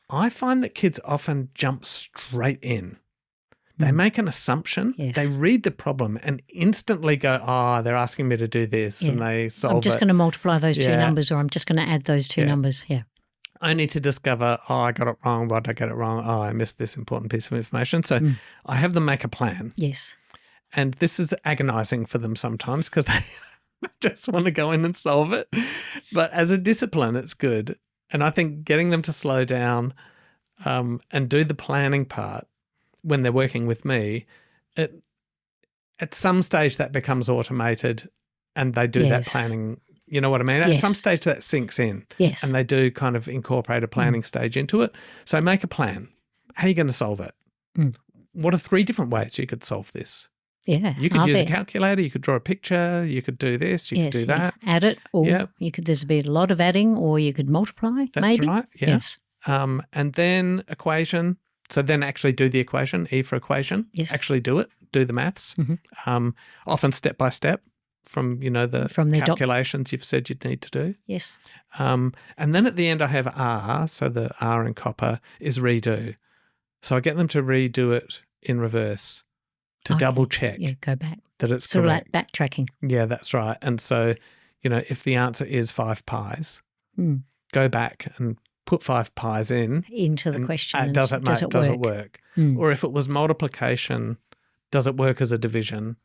S1: I find that kids often jump straight in. They make an assumption.
S2: Yes.
S1: They read the problem and instantly go, they're asking me to do this, and they solve it.
S2: I'm just going to multiply those two numbers, or I'm just going to add those two numbers. Yeah.
S1: Only to discover, I got it wrong. Why did I get it wrong? I missed this important piece of information. So I have them make a plan.
S2: Yes.
S1: And this is agonizing for them sometimes because they just want to go in and solve it. But as a discipline, it's good. And I think getting them to slow down and do the planning part when they're working with me, at some stage that becomes automated and they do that planning. You know what I mean? At some stage that sinks in.
S2: Yes.
S1: And they do kind of incorporate a planning stage into it. So make a plan. How are you going to solve it? What are 3 different ways you could solve this?
S2: Yeah.
S1: You could use a calculator, you could draw a picture, you could do this, you could do that.
S2: Add it, or you could, there's a lot of adding, or you could multiply,
S1: That's right, yes. And then equation. So then actually do the equation, E for equation. Yes. Actually do it, do the maths. Often step by step from, the calculations you've said you'd need to do.
S2: Yes.
S1: And then at the end I have R, so the R in COPPER is redo. So I get them to redo it in reverse to double check.
S2: Yeah, go back.
S1: That it's
S2: sort
S1: correct.
S2: of like backtracking.
S1: Yeah, that's right. And so, if the answer is 5 pies, go back and put 5 pies
S2: into the question.
S1: Does it work? Or if it was multiplication, does it work as a division?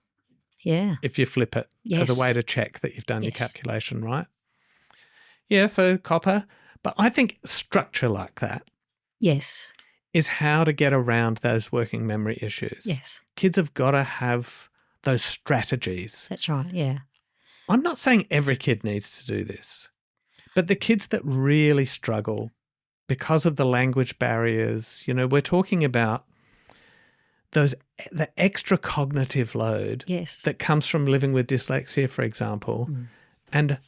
S2: Yeah.
S1: If you flip it as a way to check that you've done your calculation right. Yeah, so COPPER. But I think structure like that is how to get around those working memory issues.
S2: Yes.
S1: Kids have got to have those strategies.
S2: That's right, yeah.
S1: I'm not saying every kid needs to do this, but the kids that really struggle because of the language barriers, we're talking about the extra cognitive load that comes from living with dyslexia, for example, and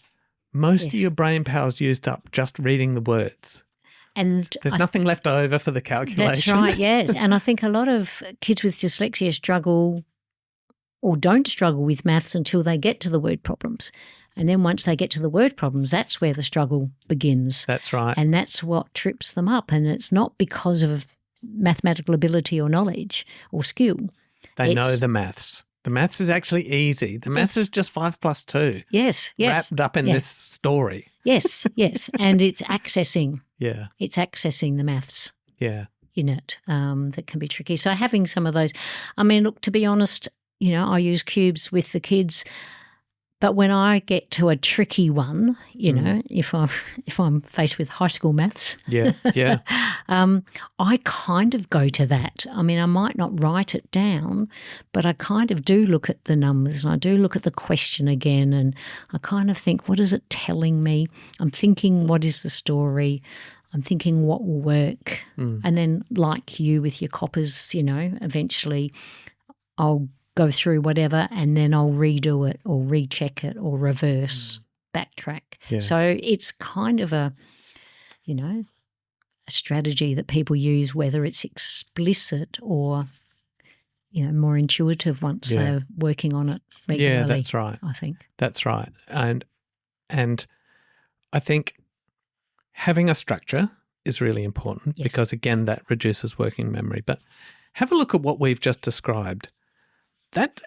S1: most of your brain power's used up just reading the words.
S2: And
S1: there's nothing left over for the calculation.
S2: That's right, yes. And I think a lot of kids with dyslexia struggle or don't struggle with maths until they get to the word problems. And then once they get to the word problems, that's where the struggle begins.
S1: That's right.
S2: And that's what trips them up. And it's not because of mathematical ability or knowledge or skill.
S1: They know the maths. The maths is actually easy. The maths is just 5 plus 2.
S2: Yes.
S1: Wrapped up in this story.
S2: Yes. And it's accessing.
S1: Yeah.
S2: It's accessing the maths.
S1: Yeah.
S2: In it that can be tricky. So having some of those, I mean, look, to be honest, I use CUBES with the kids But when I get to a tricky one, you know, if I'm faced with high school maths,
S1: Yeah.
S2: I kind of go to that. I mean, I might not write it down, but I kind of do look at the numbers and I do look at the question again, and I kind of think, what is it telling me? I'm thinking, what is the story? I'm thinking, what will work? And then, like you with your COPPERS, you know, eventually I'll go through whatever and then I'll redo it or recheck it or reverse, backtrack.
S1: Yeah.
S2: So it's kind of a, you know, a strategy that people use, whether it's explicit or, you know, more intuitive once they're working on it regularly.
S1: Yeah, that's right.
S2: I think.
S1: That's right. And I think having a structure is really important because, again, that reduces working memory. But have a look at what we've just described. That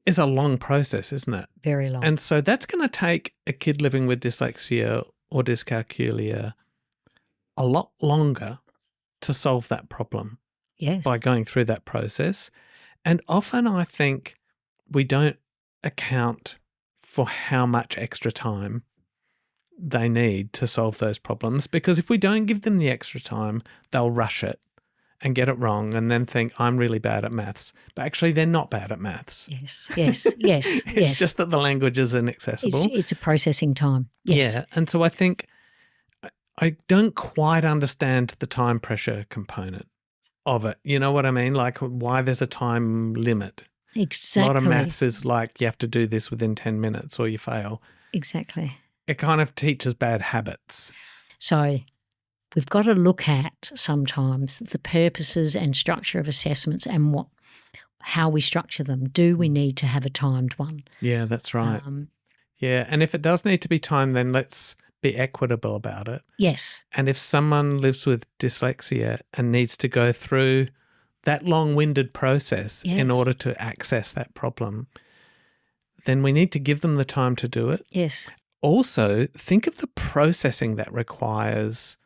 S1: is a long process, isn't it?
S2: Very long.
S1: And so that's going to take a kid living with dyslexia or dyscalculia a lot longer to solve that problem by going through that process. And often I think we don't account for how much extra time they need to solve those problems, because if we don't give them the extra time, they'll rush it and get it wrong and then think, I'm really bad at maths. But actually they're not bad at maths.
S2: Yes.
S1: It's just that the language is inaccessible.
S2: It's a processing time. Yes.
S1: Yeah. And so I think I don't quite understand the time pressure component of it. You know what I mean? Like why there's a time limit.
S2: Exactly.
S1: A lot of maths is like you have to do this within 10 minutes or you fail.
S2: Exactly.
S1: It kind of teaches bad habits.
S2: So we've got to look at sometimes the purposes and structure of assessments and how we structure them. Do we need to have a timed one?
S1: Yeah, that's right. Yeah, and if it does need to be timed, then let's be equitable about it.
S2: Yes.
S1: And if someone lives with dyslexia and needs to go through that long-winded process in order to access that problem, then we need to give them the time to do it.
S2: Yes.
S1: Also, think of the processing that requires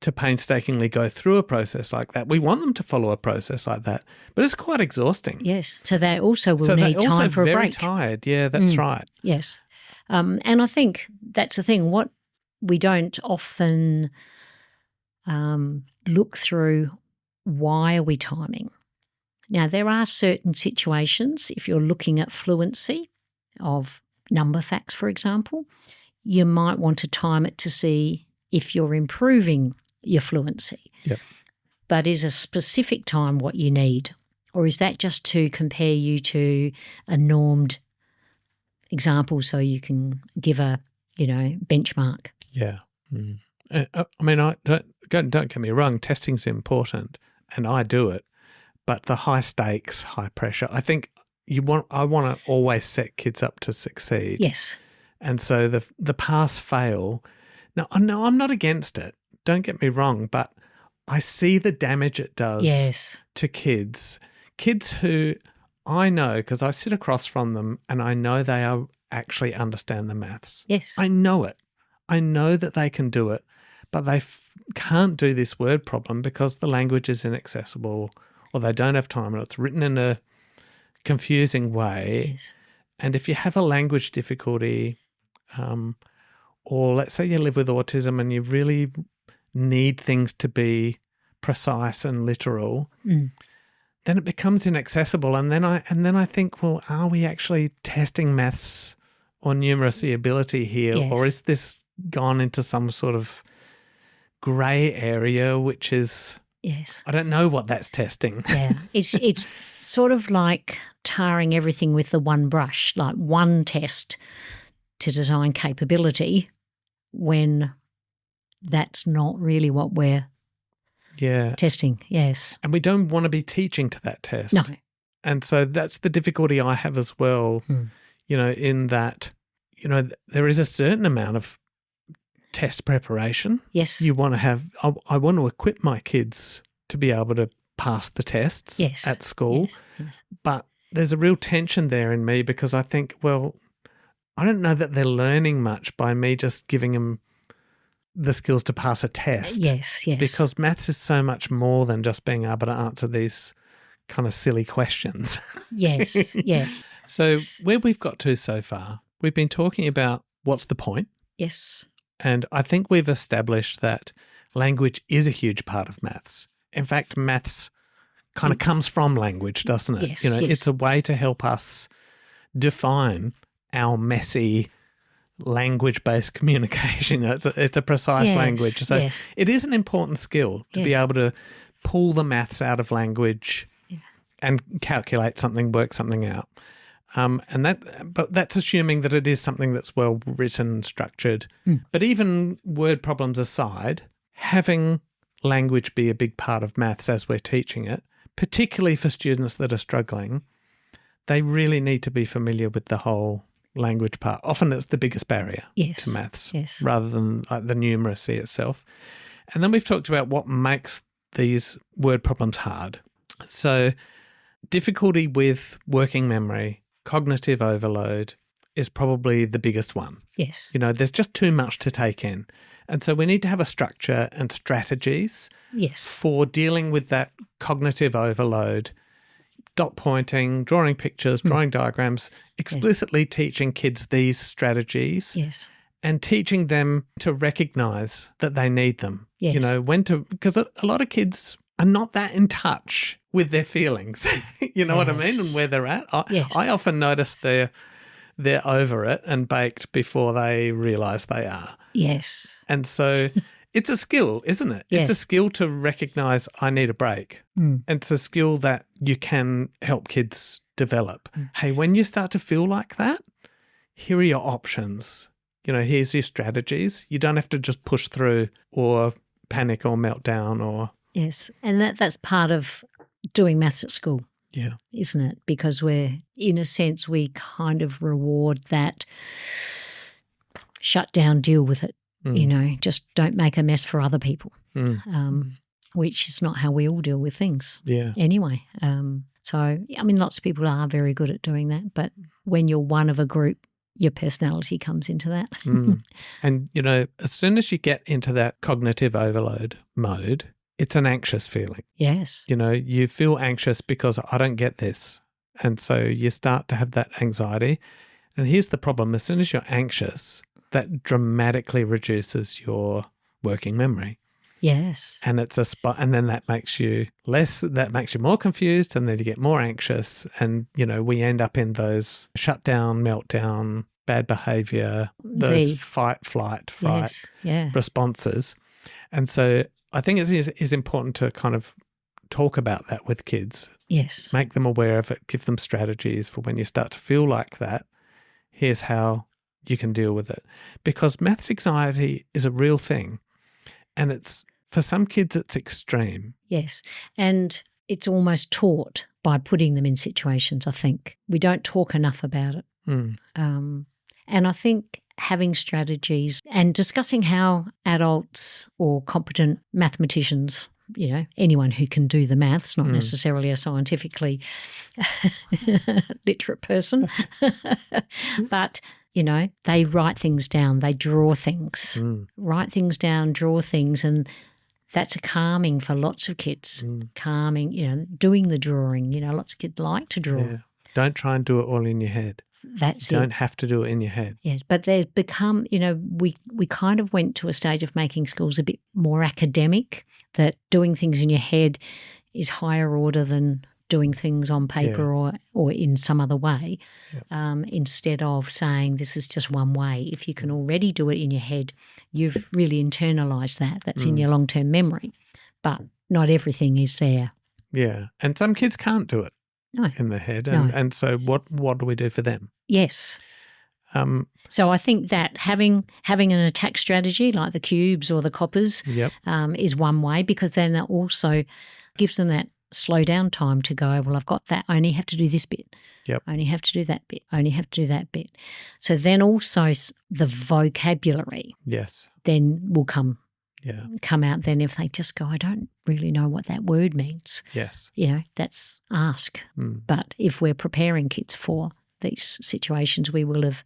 S1: to painstakingly go through a process like that. We want them to follow a process like that, but it's quite exhausting.
S2: Yes. So they also will need time for a break.
S1: Very tired. Yeah, that's right.
S2: Yes. And I think that's the thing. What we don't often look through, why are we timing? Now, there are certain situations, if you're looking at fluency of number facts, for example, you might want to time it to see if you're improving your fluency.
S1: Yep.
S2: But is a specific time what you need? Or is that just to compare you to a normed example so you can give a, benchmark?
S1: Yeah. I mean, don't get me wrong, testing's important and I do it, but the high stakes, high pressure, I think I want to always set kids up to succeed.
S2: Yes.
S1: And so the pass fail, now I know I'm not against it, don't get me wrong, but I see the damage it does to kids who I know, because I sit across from them and I know they actually understand the maths.
S2: Yes.
S1: I know it. I know that they can do it, but they can't do this word problem because the language is inaccessible or they don't have time and it's written in a confusing way.
S2: Yes.
S1: And if you have a language difficulty, or let's say you live with autism and you really need things to be precise and literal, then it becomes inaccessible. And then I think, well, are we actually testing maths or numeracy ability here, or is this gone into some sort of grey area, which is I don't know what that's testing.
S2: Yeah, it's sort of like tarring everything with the one brush, like one test to design capability, when that's not really what we're testing. Yes.
S1: And we don't want to be teaching to that test.
S2: No.
S1: And so that's the difficulty I have as well, in that, there is a certain amount of test preparation.
S2: Yes.
S1: You want to have, I want to equip my kids to be able to pass the tests at school.
S2: Yes.
S1: But there's a real tension there in me because I think, well, I don't know that they're learning much by me just giving them the skills to pass a test.
S2: Yes.
S1: Because maths is so much more than just being able to answer these kind of silly questions.
S2: Yes.
S1: So where we've got to so far, we've been talking about what's the point.
S2: Yes.
S1: And I think we've established that language is a huge part of maths. In fact, maths kind of comes from language, doesn't it?
S2: Yes,
S1: It's a way to help us define our messy language-based communication. It's a precise language. So it is an important skill to be able to pull the maths out of language and calculate something, work something out. But that's assuming that it is something that's well written, structured. But even word problems aside, having language be a big part of maths as we're teaching it, particularly for students that are struggling, they really need to be familiar with the whole language part. Often it's the biggest barrier to maths rather than like the numeracy itself. And then we've talked about what makes these word problems hard. So difficulty with working memory, cognitive overload is probably the biggest one.
S2: Yes.
S1: There's just too much to take in. And so we need to have a structure and strategies for dealing with that cognitive overload, dot pointing, drawing pictures, drawing diagrams, explicitly teaching kids these strategies and teaching them to recognise that they need them.
S2: Yes.
S1: Because a lot of kids are not that in touch with their feelings, you know what I mean, and where they're at. I often notice they're over it and baked before they realise they are.
S2: Yes.
S1: And so it's a skill, isn't it?
S2: Yes.
S1: It's a skill to recognise I need a break. And it's a skill that you can help kids develop. Hey, when you start to feel like that, here are your options. Here's your strategies. You don't have to just push through or panic or melt down or...
S2: Yes, and that's part of doing maths at school.
S1: Yeah.
S2: Isn't it? Because in a sense, we kind of reward that shut down, deal with it, just don't make a mess for other people, which is not how we all deal with things.
S1: Yeah.
S2: Anyway, lots of people are very good at doing that, but when you're one of a group, your personality comes into that.
S1: And, as soon as you get into that cognitive overload mode, it's an anxious feeling.
S2: Yes.
S1: You feel anxious because I don't get this. And so you start to have that anxiety. And here's the problem. As soon as you're anxious, that dramatically reduces your working memory.
S2: Yes.
S1: And it's and then that makes you more confused, and then you get more anxious. And, we end up in those shutdown, meltdown, bad behavior, those fight, flight, fright responses. And so I think it is important to kind of talk about that with kids.
S2: Yes.
S1: Make them aware of it, give them strategies for when you start to feel like that. Here's how you can deal with it. Because maths anxiety is a real thing. And for some kids, it's extreme.
S2: Yes. And it's almost taught by putting them in situations, I think. We don't talk enough about it. And I think having strategies and discussing how adults or competent mathematicians, anyone who can do the maths, not necessarily a scientifically literate person, but, they write things down, they draw things, write things down, draw things, and that's calming for lots of kids, calming, doing the drawing. Lots of kids like to draw.
S1: Yeah. Don't try and do it all in your head.
S2: That's
S1: you don't have to do it in your head.
S2: Yes, but they've become, we kind of went to a stage of making schools a bit more academic, that doing things in your head is higher order than doing things on paper or in some other way, instead of saying this is just one way. If you can already do it in your head, you've really internalised that. That's in your long-term memory. But not everything is there. Yeah.
S1: And some kids can't do it.
S2: No.
S1: In their head. And so what do we do for them?
S2: Yes. So I think that having an attack strategy like the CUBES or the COPPERS is one way, because then that also gives them that slow down time to go, well, I've got that. I only have to do this bit.
S1: Yep.
S2: I only have to do that bit. I only have to do that bit. So then also the vocabulary then will come out then if they just go, I don't really know what that word means.
S1: Yes.
S2: That's ask. But if we're preparing kids for these situations, we will have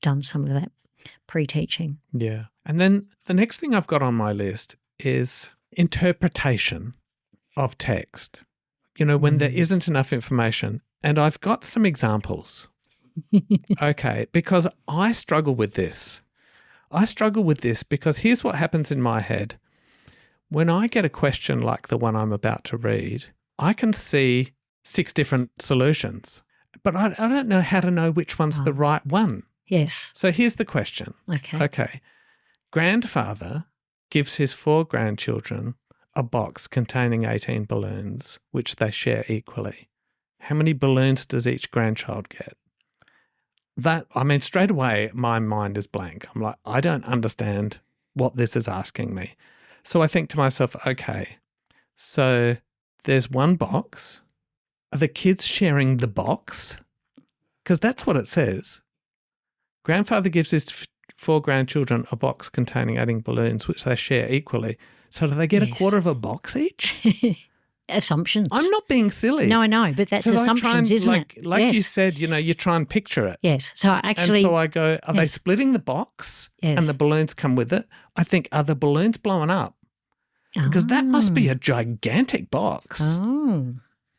S2: done some of that pre-teaching.
S1: Yeah. And then the next thing I've got on my list is interpretation of text. When there isn't enough information. And I've got some examples Okay, because I struggle with this. I struggle with this because here's what happens in my head. When I get a question like the one I'm about to read, I can see 6 different solutions, but I don't know how to know which one's the right one.
S2: Yes.
S1: So here's the question. Okay. Grandfather gives his 4 grandchildren a box containing 18 balloons, which they share equally. How many balloons does each grandchild get? Straight away, my mind is blank. I'm like, I don't understand what this is asking me. So I think to myself, okay, so there's one box. Are the kids sharing the box? Because that's what it says. Grandfather gives his 4 grandchildren a box containing 18 balloons, which they share equally. So do they get a quarter of a box each?
S2: Assumptions.
S1: I'm not being silly.
S2: No, I know, but that's assumptions, isn't it?
S1: Like you said, you try and picture it.
S2: Yes. So actually...
S1: And so I go, are they splitting the box and the balloons come with it? I think, are the balloons blowing up? Because that must be a gigantic box.
S2: Oh.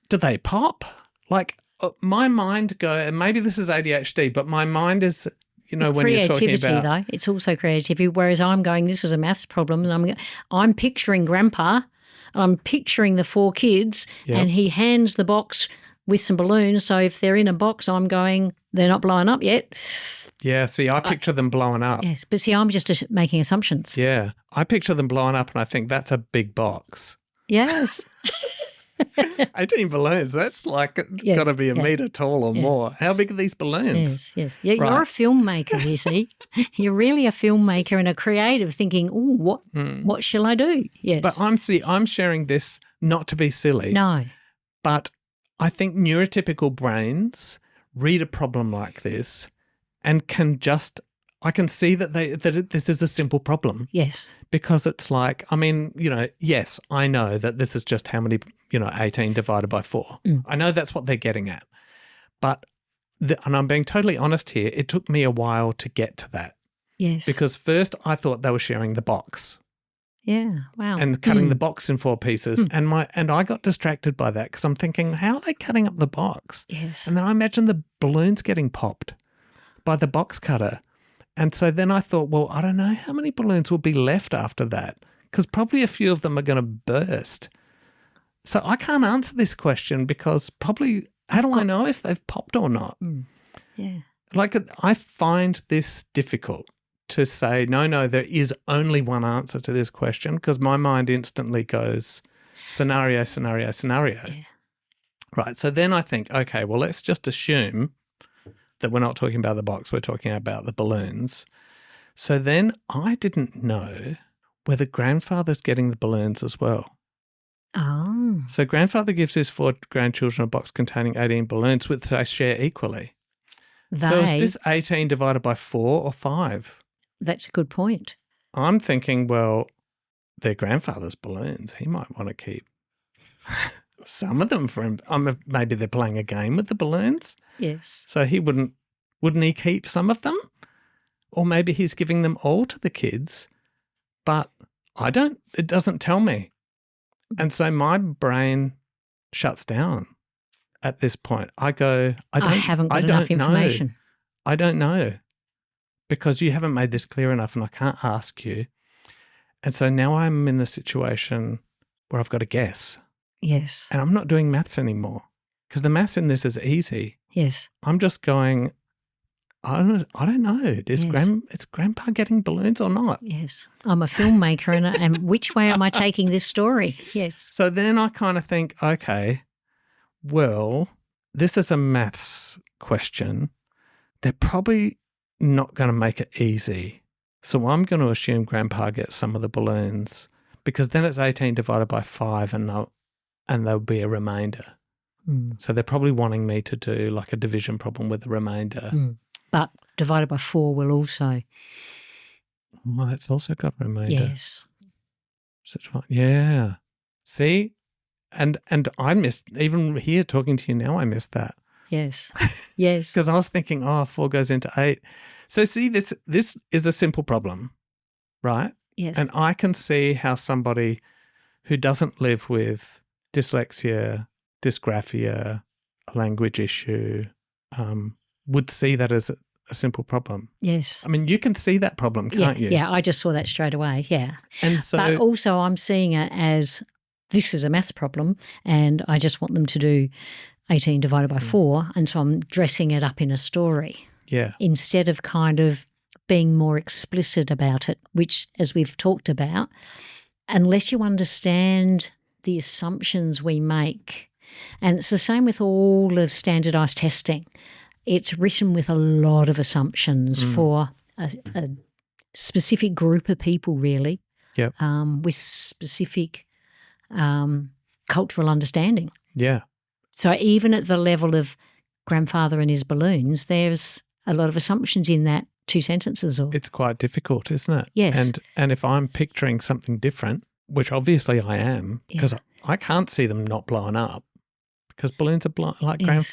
S1: Do they pop? Like my mind and maybe this is ADHD, but my mind is, when you're talking about...
S2: Creativity, though. It's also creativity, whereas I'm going, this is a maths problem, and I'm picturing Grandpa, I'm picturing the 4 kids, and he hands the box with some balloons. So if they're in a box, I'm going, they're not blowing up yet.
S1: Yeah, see, I picture them blowing up.
S2: Yes, but see, I'm just making assumptions.
S1: Yeah, I picture them blowing up and I think that's a big box.
S2: Yes.
S1: 18 balloons, that's like got to be a metre tall or more. How big are these balloons?
S2: Yes. Yeah, you're a filmmaker, you see. You're really a filmmaker and a creative thinking, what shall I do? Yes.
S1: But I'm sharing this not to be silly.
S2: No.
S1: But I think neurotypical brains read a problem like this and I can see that this is a simple problem.
S2: Yes.
S1: Because it's like, yes, I know that this is just how many, 18 divided by 4. I know that's what they're getting at. But, and I'm being totally honest here, it took me a while to get to that.
S2: Yes.
S1: Because first I thought they were sharing the box.
S2: Yeah, wow.
S1: And cutting the box in 4 pieces. And I got distracted by that because I'm thinking, how are they cutting up the box?
S2: Yes.
S1: And then I imagine the balloons getting popped by the box cutter. And so then I thought, well, I don't know how many balloons will be left after that because probably a few of them are going to burst. So I can't answer this question because probably how do I know if they've popped or not?
S2: Yeah.
S1: Like I find this difficult to say, no, there is only one answer to this question because my mind instantly goes scenario.
S2: Yeah.
S1: Right. So then I think, okay, well, let's just assume that we're not talking about the box, we're talking about the balloons. So then I didn't know whether grandfather's getting the balloons as well.
S2: Oh.
S1: So grandfather gives his 4 grandchildren a box containing 18 balloons, which they share equally. So is this 18 divided by 4 or 5?
S2: That's a good point.
S1: I'm thinking, well, they're grandfather's balloons. He might want to keep some of them for him. Maybe they're playing a game with the balloons.
S2: Yes.
S1: So he wouldn't he keep some of them? Or maybe he's giving them all to the kids, but it doesn't tell me. And so my brain shuts down at this point. I go, I
S2: haven't got enough information.
S1: I don't know because you haven't made this clear enough and I can't ask you. And so now I'm in the situation where I've got to guess.
S2: Yes.
S1: And I'm not doing maths anymore because the maths in this is easy.
S2: Yes.
S1: I'm just going, I don't know. Is Grandpa getting balloons or not?
S2: Yes. I'm a filmmaker and which way am I taking this story? Yes.
S1: So then I kind of think, okay, well, this is a maths question. They're probably not going to make it easy. So I'm going to assume Grandpa gets some of the balloons because then it's 18 divided by 5 and there'll be a remainder. So they're probably wanting me to do like a division problem with the remainder.
S2: But divided by 4 will also.
S1: Well, it's also got a remainder.
S2: Yes.
S1: Yeah. See? And I missed, even here talking to you now, I missed that.
S2: Yes. Yes.
S1: Because I was thinking, 4 goes into 8. So see, this is a simple problem, right?
S2: Yes.
S1: And I can see how somebody who doesn't live with dyslexia, dysgraphia, a language issue, would see that as a simple problem.
S2: Yes.
S1: I mean, you can see that problem, can't you?
S2: Yeah, I just saw that straight away, yeah.
S1: And so,
S2: but also I'm seeing it as this is a maths problem and I just want them to do 18 divided by 4, and so I'm dressing it up in a story.
S1: Yeah.
S2: Instead of kind of being more explicit about it, which, as we've talked about, unless you understand the assumptions we make, and it's the same with all of standardised testing, it's written with a lot of assumptions for a specific group of people, really, with specific cultural understanding.
S1: Yeah.
S2: So even at the level of grandfather and his balloons, there's a lot of assumptions in that 2 sentences.
S1: It's quite difficult, isn't it?
S2: Yes.
S1: And if I'm picturing something different, which obviously I am, because I can't see them not blowing up, because balloons are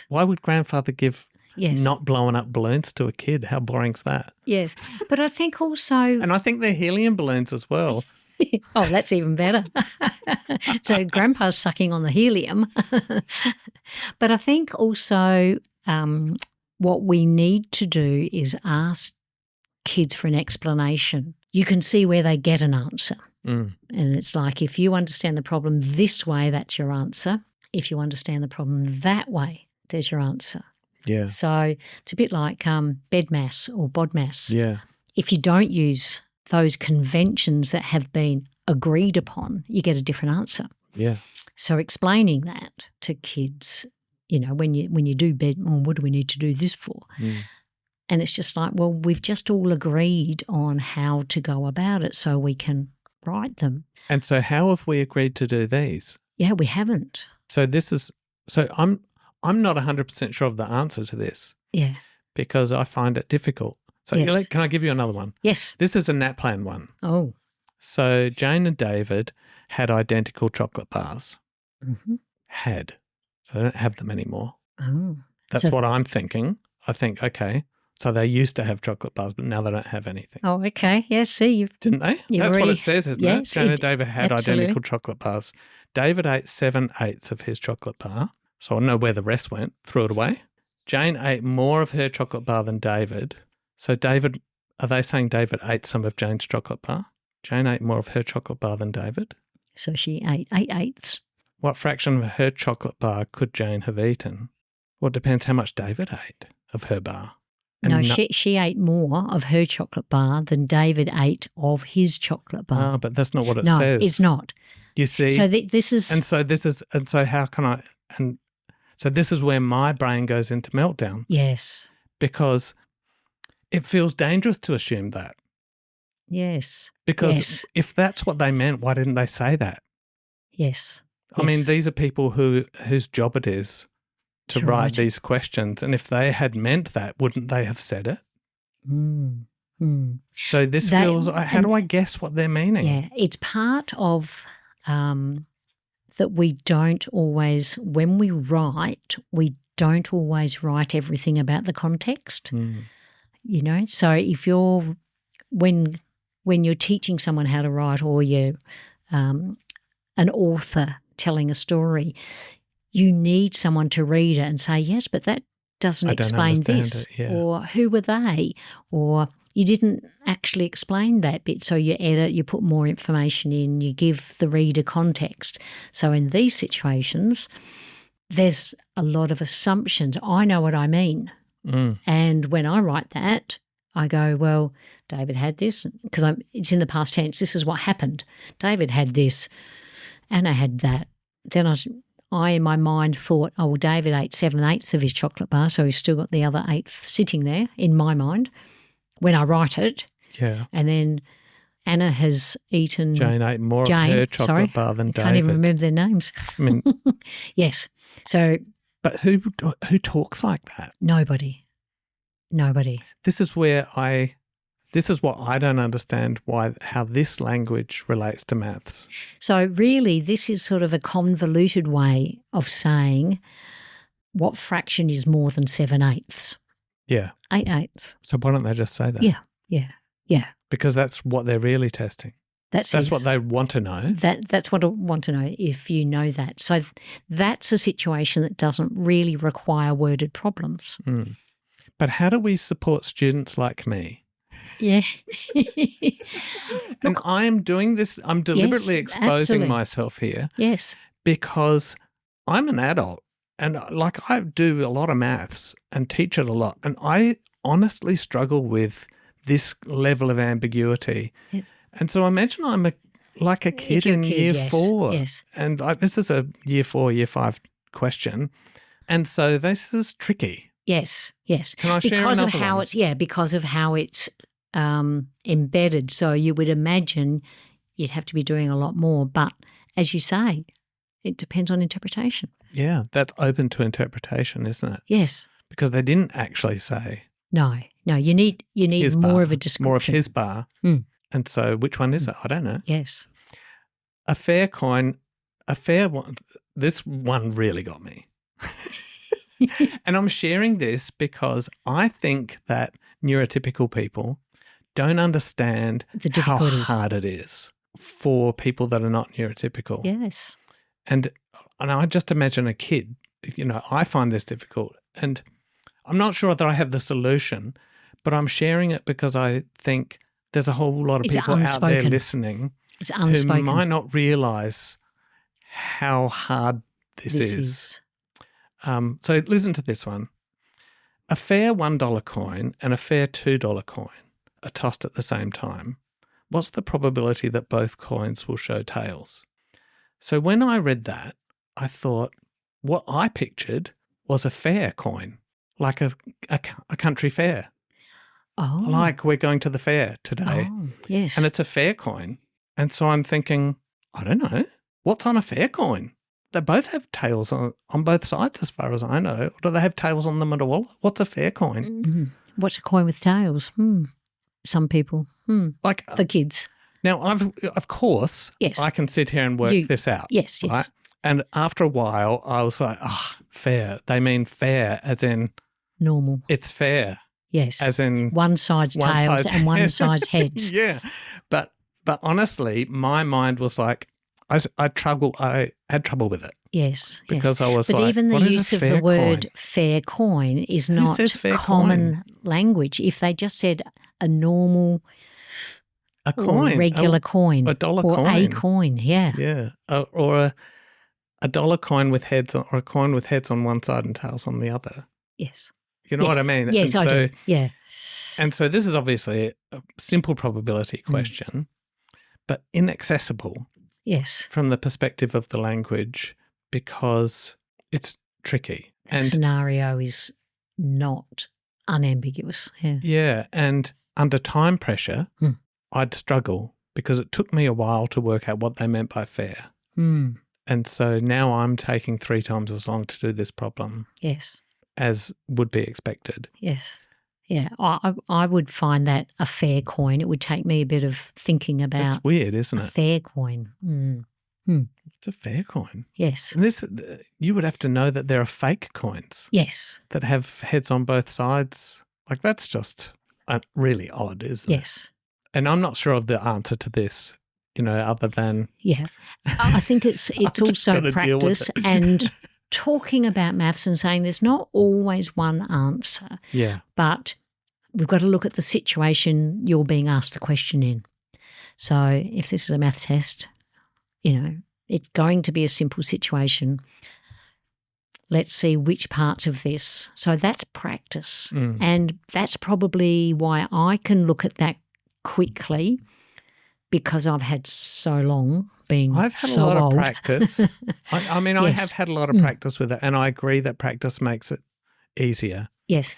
S1: why would grandfather give not blowing up balloons to a kid? How boring's that?
S2: Yes. But I think also...
S1: And I think they're helium balloons as well.
S2: Oh, that's even better. So grandpa's sucking on the helium. But I think also what we need to do is ask kids for an explanation. You can see where they get an answer. And it's like, if you understand the problem this way, that's your answer. If you understand the problem that way, there's your answer.
S1: Yeah.
S2: So it's a bit like BEDMAS or BODMAS.
S1: Yeah.
S2: If you don't use those conventions that have been agreed upon, you get a different answer.
S1: Yeah.
S2: So explaining that to kids, you know, when you do what do we need to do this for? And it's just like, well, we've just all agreed on how to go about it so we can write them.
S1: And so how have we agreed to do these?
S2: Yeah, we haven't.
S1: So I'm not 100% sure of the answer to this.
S2: Yeah.
S1: Because I find it difficult. So can I give you another one?
S2: Yes.
S1: This is a NAPLAN one.
S2: Oh.
S1: So Jane and David had identical chocolate bars. Had. So they don't have them anymore.
S2: Oh.
S1: That's what I'm thinking. I think, okay, so they used to have chocolate bars, but now they don't have anything.
S2: Oh, okay. Yes, see,
S1: didn't they? That's what it says, isn't it? Jane and David had identical chocolate bars. David ate 7/8 of his chocolate bar. So I don't know where the rest went. Threw it away. Jane ate more of her chocolate bar than David. So David, are they saying David ate some of Jane's chocolate bar? Jane ate more of her chocolate bar than David.
S2: So she ate 8/8.
S1: What fraction of her chocolate bar could Jane have eaten? Well, it depends how much David ate of her bar.
S2: No, she ate more of her chocolate bar than David ate of his chocolate bar.
S1: Oh, but that's not what it says.
S2: No, it's not.
S1: You see?
S2: So this is...
S1: So this is where my brain goes into meltdown.
S2: Yes.
S1: Because it feels dangerous to assume that.
S2: Yes.
S1: Because if that's what they meant, why didn't they say that?
S2: Yes.
S1: I mean, these are people whose job it is to write these questions. And if they had meant that, wouldn't they have said it? So this feels, how do I guess what they're meaning?
S2: Yeah, it's part of that we don't always, when we don't always write everything about the context. You know, so if you're, when you're teaching someone how to write, or you're an author telling a story, you need someone to read it and say, yes, but that doesn't explain this, or who were they, or you didn't actually explain that bit, so you edit, you put more information in, you give the reader context. So in these situations, there's a lot of assumptions. I know what I mean. And when I write that, I go, well, David had this, because it's in the past tense. This is what happened. David had this, Anna had that. Then I in my mind thought, oh, well, David ate 7/8 of his chocolate bar, so he's still got the other 8 sitting there in my mind when I write it.
S1: Yeah.
S2: And then Anna has eaten...
S1: Jane ate more of her chocolate bar than David.
S2: I can't even remember their names.
S1: I mean...
S2: Yes. So...
S1: But who talks like that?
S2: Nobody.
S1: This is what I don't understand, how this language relates to maths.
S2: So really this is sort of a convoluted way of saying what fraction is more than 7/8.
S1: Yeah.
S2: 8/8.
S1: So why don't they just say that?
S2: Yeah.
S1: Because that's what they're really testing. That's what they want to know.
S2: That's what I want to know, if you know that. So that's a situation that doesn't really require worded problems.
S1: But how do we support students like me?
S2: Yeah.
S1: And I am doing this, I'm deliberately exposing
S2: absolutely.
S1: myself here
S2: Yes.
S1: because I'm an adult and like I do a lot of maths and teach it a lot. And I honestly struggle with this level of ambiguity.
S2: Yeah.
S1: And so imagine I'm like a kid in year
S2: yes.
S1: 4.
S2: Yes.
S1: And this is a year 4, year 5 question. And so this is tricky.
S2: Yes, yes.
S1: Can I share
S2: because
S1: another
S2: of how
S1: one?
S2: because of how it's embedded. So you would imagine you'd have to be doing a lot more. But as you say, it depends on interpretation.
S1: Yeah, that's open to interpretation, isn't it?
S2: Yes.
S1: Because they didn't actually say.
S2: No, you need
S1: his
S2: more
S1: bar,
S2: of a description.
S1: more of his bar.
S2: Mm.
S1: And so which one is it? I don't know.
S2: Yes.
S1: A fair coin, a fair one. This one really got me. And I'm sharing this because I think that neurotypical people don't understand
S2: The
S1: how
S2: difficulty.
S1: hard it is for people that are not neurotypical.
S2: Yes.
S1: And I just imagine a kid, I find this difficult. And I'm not sure that I have the solution, but I'm sharing it because I think there's a whole lot of
S2: It's
S1: people out there
S2: unspoken.
S1: listening
S2: It's
S1: who
S2: unspoken.
S1: might not realise how hard this is. So listen to this one. A fair $1 coin and a fair $2 coin are tossed at the same time. What's the probability that both coins will show tails? So when I read that, I thought what I pictured was a fair coin, like a country fair.
S2: Oh.
S1: Like we're going to the fair today.
S2: Oh, yes.
S1: And it's a fair coin. And so I'm thinking, I don't know, what's on a fair coin? They both have tails on both sides as far as I know. Or do they have tails on them at all? What's a fair coin?
S2: Mm-hmm. What's a coin with tails? Some people.
S1: Like
S2: for kids.
S1: Now, of course,
S2: yes.
S1: I can sit here and work this out.
S2: Yes, yes.
S1: Right? And after a while, I was like, fair. They mean fair as in
S2: normal.
S1: It's fair.
S2: Yes.
S1: As in
S2: one side's tails and one side's heads.
S1: Yeah. But honestly, my mind was like, I had trouble with it.
S2: Yes.
S1: Because I was
S2: but
S1: like,
S2: even the
S1: what
S2: use
S1: is a
S2: of
S1: fair
S2: the word
S1: coin?
S2: fair coin is
S1: Who
S2: not
S1: says fair
S2: common
S1: coin?
S2: language. If they just said a normal
S1: coin,
S2: or regular coin,
S1: a dollar
S2: or
S1: coin,
S2: a coin, yeah,
S1: or a dollar coin with heads, or a coin with heads on one side and tails on the other.
S2: Yes,
S1: you know what I mean.
S2: Yes, I do. Yeah,
S1: and so this is obviously a simple probability question, but inaccessible.
S2: Yes,
S1: from the perspective of the language because it's tricky.
S2: The scenario is not unambiguous. Yeah.
S1: Yeah, and under time pressure, I'd struggle because it took me a while to work out what they meant by fair. And so now I'm taking 3 times as long to do this problem.
S2: Yes.
S1: As would be expected.
S2: Yes. Yeah, I would find that a fair coin. It would take me a bit of thinking about.
S1: It's weird, isn't it?
S2: A fair coin.
S1: It's a fair coin.
S2: Yes.
S1: And you would have to know that there are fake coins.
S2: Yes.
S1: That have heads on both sides. Like that's just really odd, isn't it?
S2: Yes.
S1: And I'm not sure of the answer to this, other than.
S2: Yeah. I think it's also practice and talking about maths and saying there's not always one answer.
S1: Yeah.
S2: But we've got to look at the situation you're being asked the question in. So if this is a math test, it's going to be a simple situation. Let's see which parts of this. So that's practice. And that's probably why I can look at that quickly because I've had so long being
S1: I've had
S2: so
S1: a lot
S2: old.
S1: of practice. I mean, I have had a lot of practice with it, and I agree that practice makes it easier.
S2: Yes.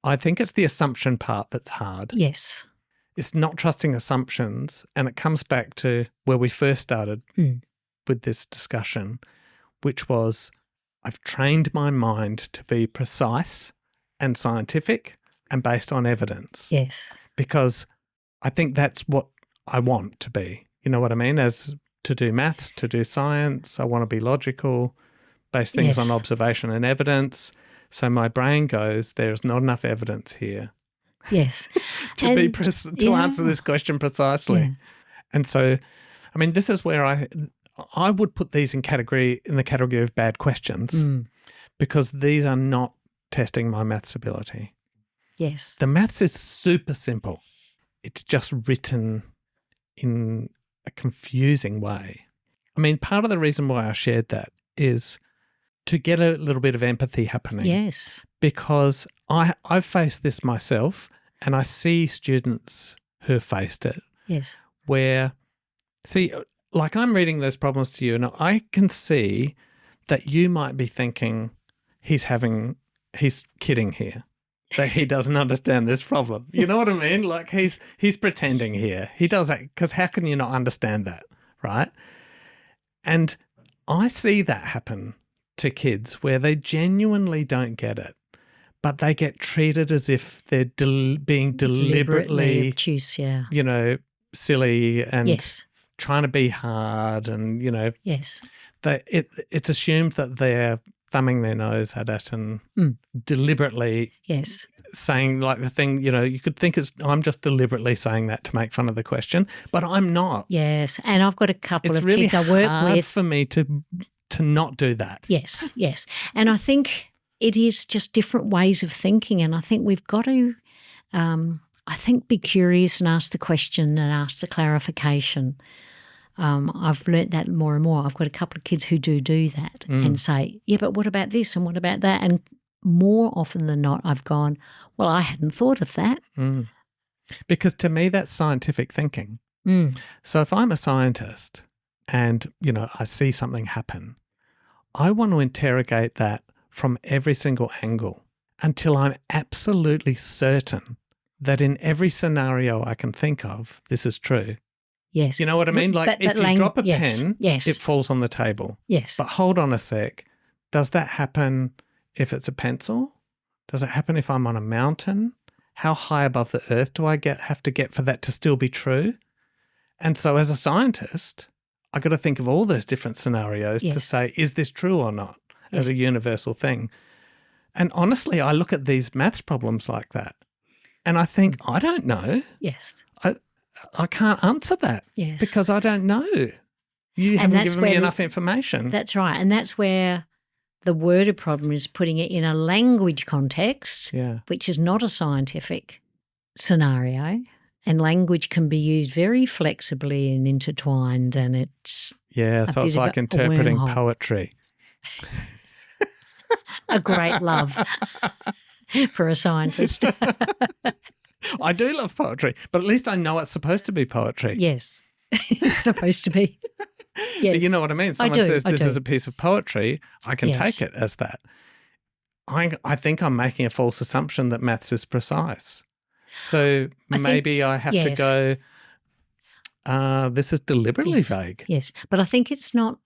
S1: I think it's the assumption part that's hard.
S2: Yes.
S1: It's not trusting assumptions, and it comes back to where we first started with this discussion, which was I've trained my mind to be precise and scientific and based on evidence.
S2: Yes.
S1: Because I think that's what I want to be. You know what I mean? As to do maths, to do science, I want to be logical, base things on observation and evidence. So my brain goes, there's not enough evidence here.
S2: Yes.
S1: to answer this question precisely.
S2: Yeah.
S1: And so, I mean, this is where I would put these in the category of bad questions because these are not testing my maths ability.
S2: Yes.
S1: The maths is super simple. It's just written in a confusing way. I mean, part of the reason why I shared that is to get a little bit of empathy happening.
S2: Yes.
S1: Because I've faced this myself, and I see students who have faced it.
S2: Yes.
S1: Where, see, like I'm reading those problems to you, and I can see that you might be thinking he's kidding here, that he doesn't understand this problem. You know what I mean? Like he's pretending here. He does that because how can you not understand that, right? And I see that happen to kids where they genuinely don't get it, but they get treated as if they're being deliberately
S2: obtuse, yeah.
S1: You know, silly and
S2: yes.
S1: trying to be hard, and, you know,
S2: yes.
S1: It's assumed that they're thumbing their nose at it and deliberately
S2: yes.
S1: saying like the thing, you know, you could think I'm just deliberately saying that to make fun of the question, but I'm not.
S2: Yes, and I've got a couple of
S1: really
S2: kids I work with. It's really hard
S1: for me to not do that.
S2: Yes, yes. And I think it is just different ways of thinking, and I think we've got to be curious and ask the question and ask the clarification. I've learnt that more and more. I've got a couple of kids who do that and say, yeah, but what about this and what about that? And more often than not, I've gone, well, I hadn't thought of that.
S1: Because to me, that's scientific thinking. So if I'm a scientist and, you know, I see something happen, I want to interrogate that from every single angle until I'm absolutely certain that in every scenario I can think of, this is true.
S2: Yes.
S1: You know what I mean? Like if you drop a pen,
S2: yes.
S1: it falls on the table.
S2: Yes.
S1: But hold on a sec. Does that happen if it's a pencil? Does it happen if I'm on a mountain? How high above the earth do I have to get for that to still be true? And so as a scientist, I got to think of all those different scenarios to say, is this true or not, as a universal thing? And honestly, I look at these maths problems like that and I think, I don't know.
S2: Yes.
S1: I can't answer that because I don't know. You haven't given me enough information.
S2: That's right. And that's where the worded problem is putting it in a language context, which is not a scientific scenario. And language can be used very flexibly and intertwined, and it's
S1: so it's like interpreting poetry.
S2: A great love for a scientist.
S1: I do love poetry, but at least I know it's supposed to be poetry.
S2: Yes, it's supposed to be. Yes.
S1: But you know what I mean? Someone says this is a piece of poetry, I can take it as that. I think I'm making a false assumption that maths is precise. So maybe I have to go, this is deliberately vague.
S2: Yes, but I think it's not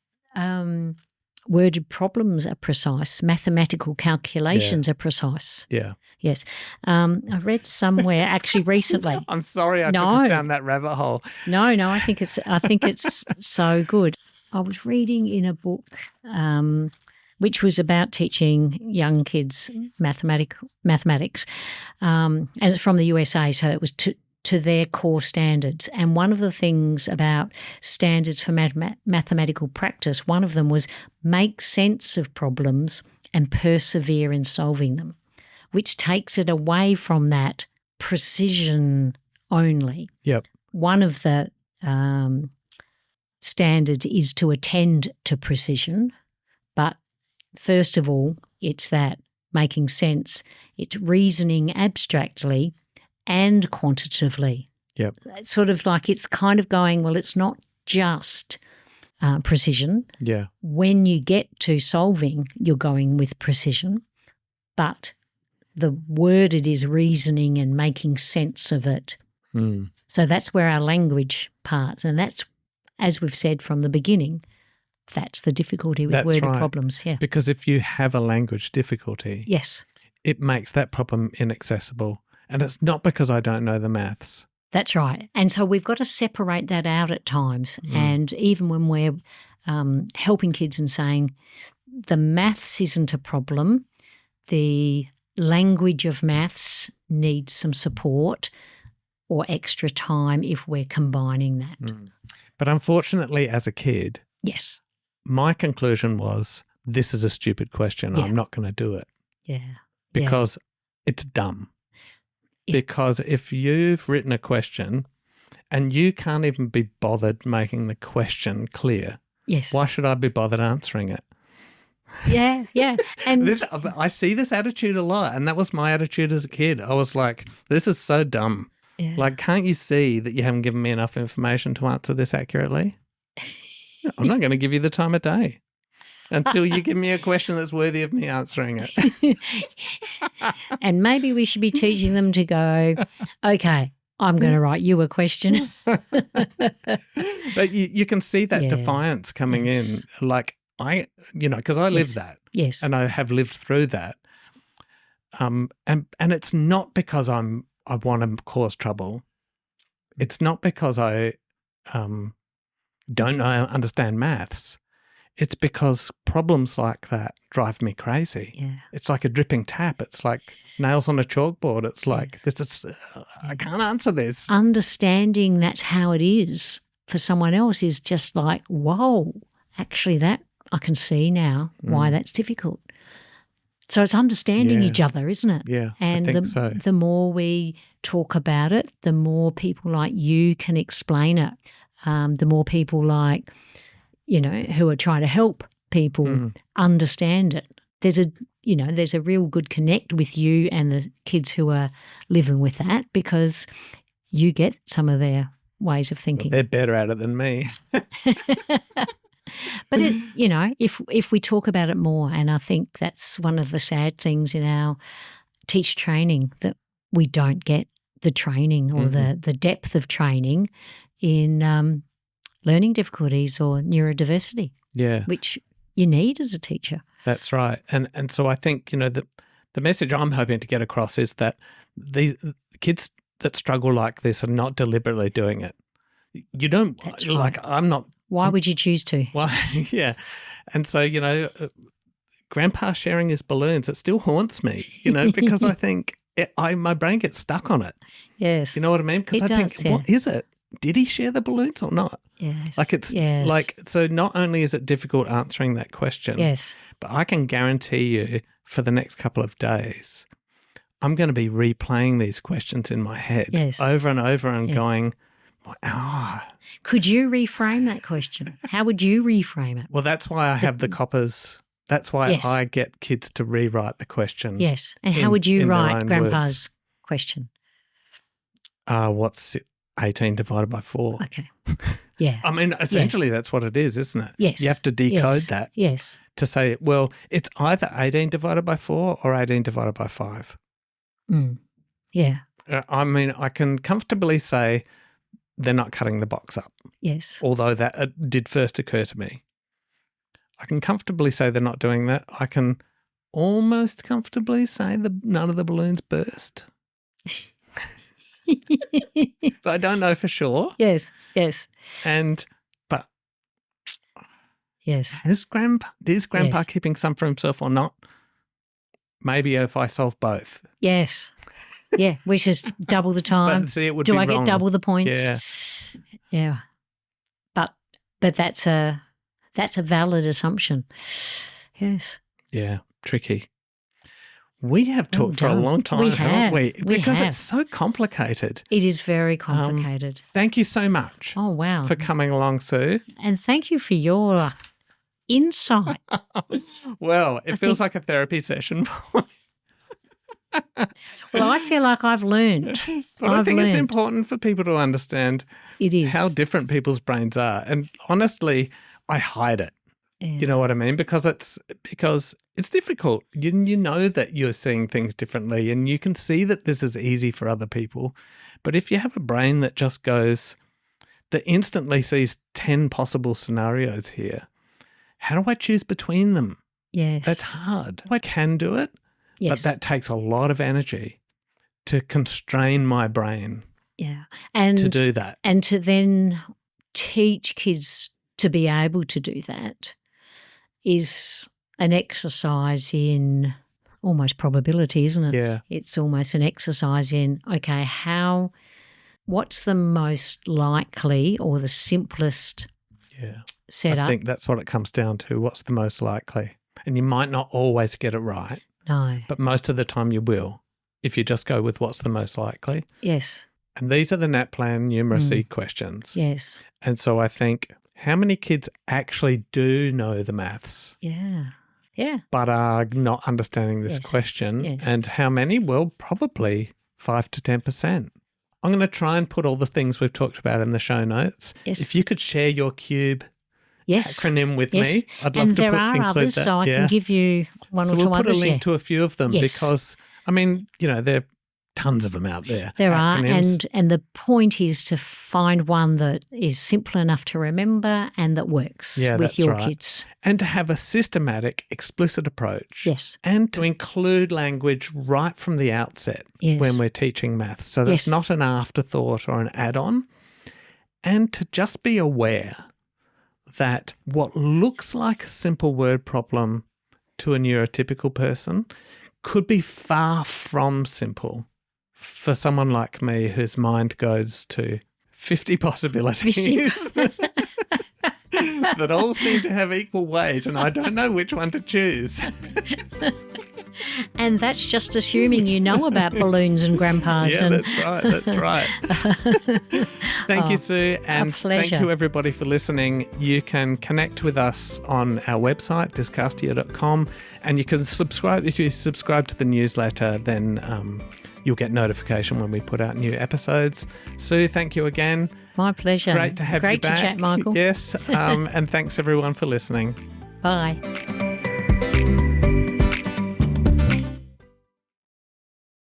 S2: worded problems are precise. Mathematical calculations are precise.
S1: Yeah.
S2: Yes. I read somewhere actually recently.
S1: I'm sorry I took us down that rabbit hole.
S2: No, I think it's so good. I was reading in a book which was about teaching young kids mathematics, and it's from the USA, so it was to their core standards. And one of the things about standards for mathematical practice, one of them was make sense of problems and persevere in solving them, which takes it away from that precision only.
S1: Yep.
S2: One of the standards is to attend to precision, but first of all, it's that making sense. It's reasoning abstractly and quantitatively.
S1: Yep.
S2: It's sort of like it's kind of going, well, it's not just precision.
S1: Yeah.
S2: When you get to solving, you're going with precision, but the word it is reasoning and making sense of it. So that's where our language part, and that's, as we've said from the beginning, that's the difficulty with worded problems. Yeah.
S1: Because if you have a language difficulty, it makes that problem inaccessible. And it's not because I don't know the maths.
S2: That's right. And so we've got to separate that out at times. And even when we're helping kids and saying the maths isn't a problem, the language of maths needs some support or extra time if we're combining that.
S1: But unfortunately, as a kid, my conclusion was, this is a stupid question. I'm not going to do it.
S2: Yeah.
S1: Because it's dumb. because if you've written a question and you can't even be bothered making the question clear,
S2: Yes.
S1: why should I be bothered answering it?
S2: Yeah, yeah. And
S1: I see this attitude a lot, and that was my attitude as a kid. I was like, this is so dumb.
S2: yeah.
S1: Like, can't you see that you haven't given me enough information to answer this accurately? I'm not going to give you the time of day until you give me a question that's worthy of me answering it.
S2: And maybe we should be teaching them to go, okay, I'm going to write you a question.
S1: But you can see that defiance coming in. Like, because I live that.
S2: Yes.
S1: And I have lived through that. And it's not because I want to cause trouble. It's not because I don't understand maths. It's because problems like that drive me crazy.
S2: Yeah.
S1: It's like a dripping tap. It's like nails on a chalkboard. It's like, I can't answer this.
S2: Understanding that's how it is for someone else is just like, whoa, actually that I can see now why that's difficult. So it's understanding each other, isn't it?
S1: Yeah,
S2: and
S1: I think so.
S2: The more we talk about it, the more people like you can explain it. The more people like, who are trying to help people understand it. There's a real good connect with you and the kids who are living with that, because you get some of their ways of thinking.
S1: They're better at it than me.
S2: But if we talk about it more, and I think that's one of the sad things in our teacher training, that we don't get the training or the depth of training in learning difficulties or neurodiversity, which you need as a teacher. That's
S1: right. And so I think, the message I'm hoping to get across is that the kids that struggle like this are not deliberately doing it. You don't,
S2: That's
S1: like,
S2: right.
S1: I'm not.
S2: Why would you choose to?
S1: Well, yeah. And so, Grandpa sharing his balloons, it still haunts me, because I think my brain gets stuck on it.
S2: Yes.
S1: You know what I mean? Because I think, what is it? Did he share the balloons or not?
S2: Yes.
S1: Like so not only is it difficult answering that question, but I can guarantee you for the next couple of days, I'm going to be replaying these questions in my head over and over and going, Could
S2: you reframe that question? How would you reframe it?
S1: Well, that's why I have the COPPERS. That's why I get kids to rewrite the question.
S2: Yes. And how would you write Grandpa's question?
S1: What's 18 divided by 4?
S2: Okay. Yeah.
S1: I mean, essentially that's what it is, isn't it?
S2: Yes.
S1: You have to decode that.
S2: Yes.
S1: To say, well, it's either 18 divided by 4 or 18 divided by 5.
S2: Yeah.
S1: I mean, I can comfortably say they're not cutting the box up.
S2: Yes.
S1: Although that did first occur to me. I can comfortably say they're not doing that. I can almost comfortably say none of the balloons burst. But I don't know for sure.
S2: Yes.
S1: But
S2: yes.
S1: Is Grandpa keeping some for himself or not? Maybe if I solve both.
S2: Yes. Yeah, we should double the time.
S1: But see, it would
S2: Do
S1: be
S2: I
S1: wrong.
S2: get double the points? Yeah. But that's a valid assumption. Yes.
S1: Yeah, tricky. We have talked for a long time, haven't we? Because it's so complicated.
S2: It is very complicated.
S1: Thank you so much.
S2: Oh, wow.
S1: For coming along, Sue.
S2: And thank you for your insight.
S1: Well, it feels like a therapy session.
S2: Well, I feel like I've learned.
S1: But I think it's important for people to understand how different people's brains are. And honestly, I hide it. Yeah. You know what I mean? Because it's difficult. You know that you're seeing things differently, and you can see that this is easy for other people. But if you have a brain that just that instantly sees 10 possible scenarios here, how do I choose between them?
S2: Yes.
S1: That's hard. I can do it, but that takes a lot of energy to constrain my brain to do that.
S2: And to then teach kids to be able to do that is an exercise in almost probability, isn't it?
S1: Yeah.
S2: It's almost an exercise in, okay, what's the most likely or the simplest setup?
S1: I think that's what it comes down to. What's the most likely? And you might not always get it right.
S2: No.
S1: But most of the time you will if you just go with what's the most likely.
S2: Yes.
S1: And these are the NAPLAN numeracy questions.
S2: Yes.
S1: And so I think, how many kids actually do know the maths?
S2: Yeah. Yeah.
S1: But are not understanding this question?
S2: Yes.
S1: And how many? Well, probably 5 to 10%. I'm going to try and put all the things we've talked about in the show notes.
S2: Yes.
S1: If you could share your CUBE acronym with me, I'd love
S2: and
S1: to
S2: there
S1: include
S2: are others,
S1: that.
S2: so I can give you one or two others.
S1: So we'll put a link to a few of them
S2: Yes.
S1: because, I mean, there are tons of them out there.
S2: There
S1: acronyms.
S2: are, and the point is to find one that is simple enough to remember and that works with your kids.
S1: And to have a systematic, explicit approach.
S2: Yes.
S1: And to include language right from the outset when we're teaching maths. So that's not an afterthought or an add-on. And to just be aware that what looks like a simple word problem to a neurotypical person could be far from simple for someone like me whose mind goes to 50 possibilities that all seem to have equal weight, and I don't know which one to choose.
S2: And that's just assuming you know about balloons and grandpas.
S1: Yeah, that's right. Thank you, Sue, and thank you everybody for listening. You can connect with us on our website, dyscalculia.com, and you can subscribe. If you subscribe to the newsletter, then you'll get notification when we put out new episodes. Sue, thank you again.
S2: My pleasure.
S1: Great to have you back.
S2: Great to chat, Michael.
S1: Yes, and thanks everyone for listening.
S2: Bye.